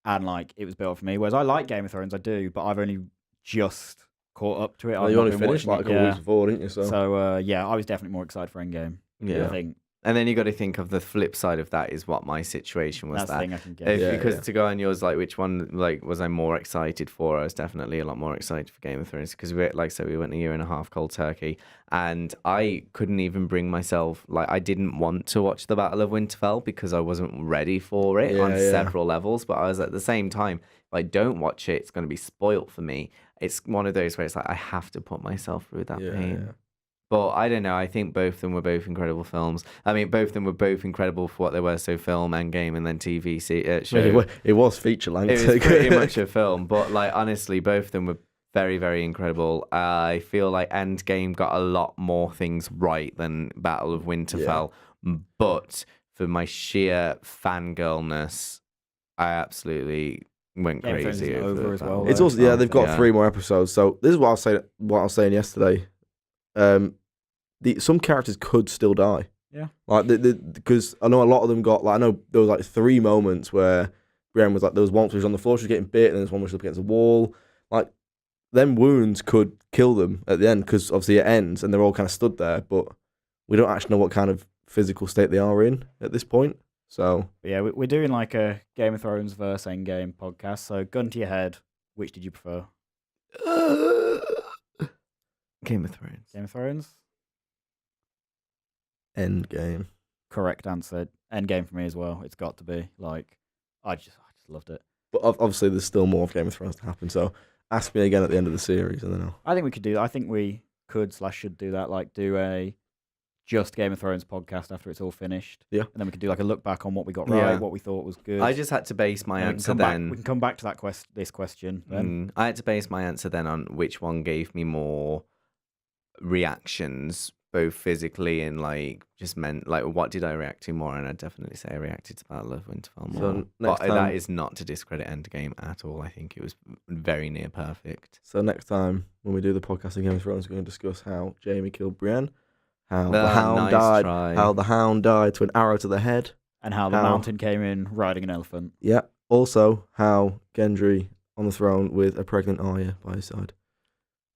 A: and like it was built for me. Whereas I like Game of Thrones, I do, but I've only just caught up to it.
B: you only finished like a couple weeks before, didn't you?
A: So I was definitely more excited for Endgame.
C: Yeah.
A: I think.
C: And then you got to think of the flip side of that is what my situation was.
A: That's the thing I can get.
C: Because to go on yours, like which one, like was I more excited for? I was definitely a lot more excited for Game of Thrones because we went a year and a half cold turkey, and I couldn't even bring myself. Like I didn't want to watch the Battle of Winterfell because I wasn't ready for it on several levels. But I was at the same time, if I don't watch it, it's going to be spoilt for me. It's one of those where it's like I have to put myself through that pain.
B: Yeah.
C: But I don't know. I think both of them were both incredible films. I mean, both of them were both incredible for what they were. So film and game, and then TV show.
B: It was feature length.
C: It was pretty much a film. But like honestly, both of them were very, very incredible. I feel like Endgame got a lot more things right than Battle of Winterfell. Yeah. But for my sheer fangirlness, I absolutely went crazy over
A: as well.
B: It's also they've got 3 more episodes. So this is what I was saying yesterday. Some characters could still die.
A: Yeah.
B: Like because I know a lot of them got I know there was like 3 moments where Brienne was like there was one where she was on the floor, she was getting bit, and there's one where she was up against a wall. like them wounds could kill them at the end because obviously it ends and they're all kind of stood there, but we don't actually know what kind of physical state they are in at this point. So
A: But yeah, we're doing like a Game of Thrones versus Endgame podcast. So gun to your head, which did you prefer?
C: Game of Thrones.
A: Game of Thrones?
B: Endgame.
A: Correct answer. Endgame for me as well. It's got to be. Like, I just loved it.
B: But obviously there's still more of Game of Thrones to happen. So ask me again at the end of the series and then I'll...
A: I think we could do that. I think we could/should do that. Like, do a just Game of Thrones podcast after it's all finished.
B: Yeah.
A: And then we could do like a look back on what we got right,
C: Yeah.
A: what we thought was good.
C: I just had to base my
A: And
C: answer
A: we
C: then.
A: can come back to that this question then.
C: I had to base my answer then on which one gave me more reactions, both physically and like just meant like what did I react to more? And I'd definitely say I reacted to Battle of Winterfell more.
B: So next
C: but
B: time-
C: that is not to discredit Endgame at all. I think it was very near perfect.
B: So next time when we do the podcast of Game of Thrones, we're going to discuss how Jaime killed Brienne, how the
C: Ah,
B: Hound
C: nice
B: died,
C: try.
B: how the Hound died to an arrow to the head.
A: And how the
B: How-
A: mountain came in riding an elephant.
B: Yeah. Also, how Gendry on the throne with a pregnant Arya by his side,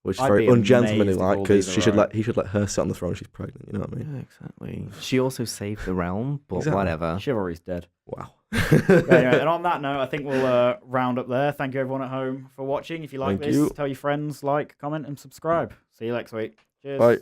B: which is
A: I'd
B: very
A: be
B: ungentlemanly,
A: amazed if
B: like
A: all
B: because
A: these
B: he
A: are
B: should
A: right.
B: he should let her sit on the throne. She's pregnant. You know what I mean?
C: Yeah, exactly. She also saved the realm, but
B: Exactly.
C: whatever.
A: Chivalry's dead.
B: Wow.
A: But anyway, and on that note, I think we'll round up there. Thank you everyone at home for watching. If you like
B: Thank
A: this,
B: you.
A: tell your friends, like, comment, and subscribe. See you next week. Cheers.
B: Bye.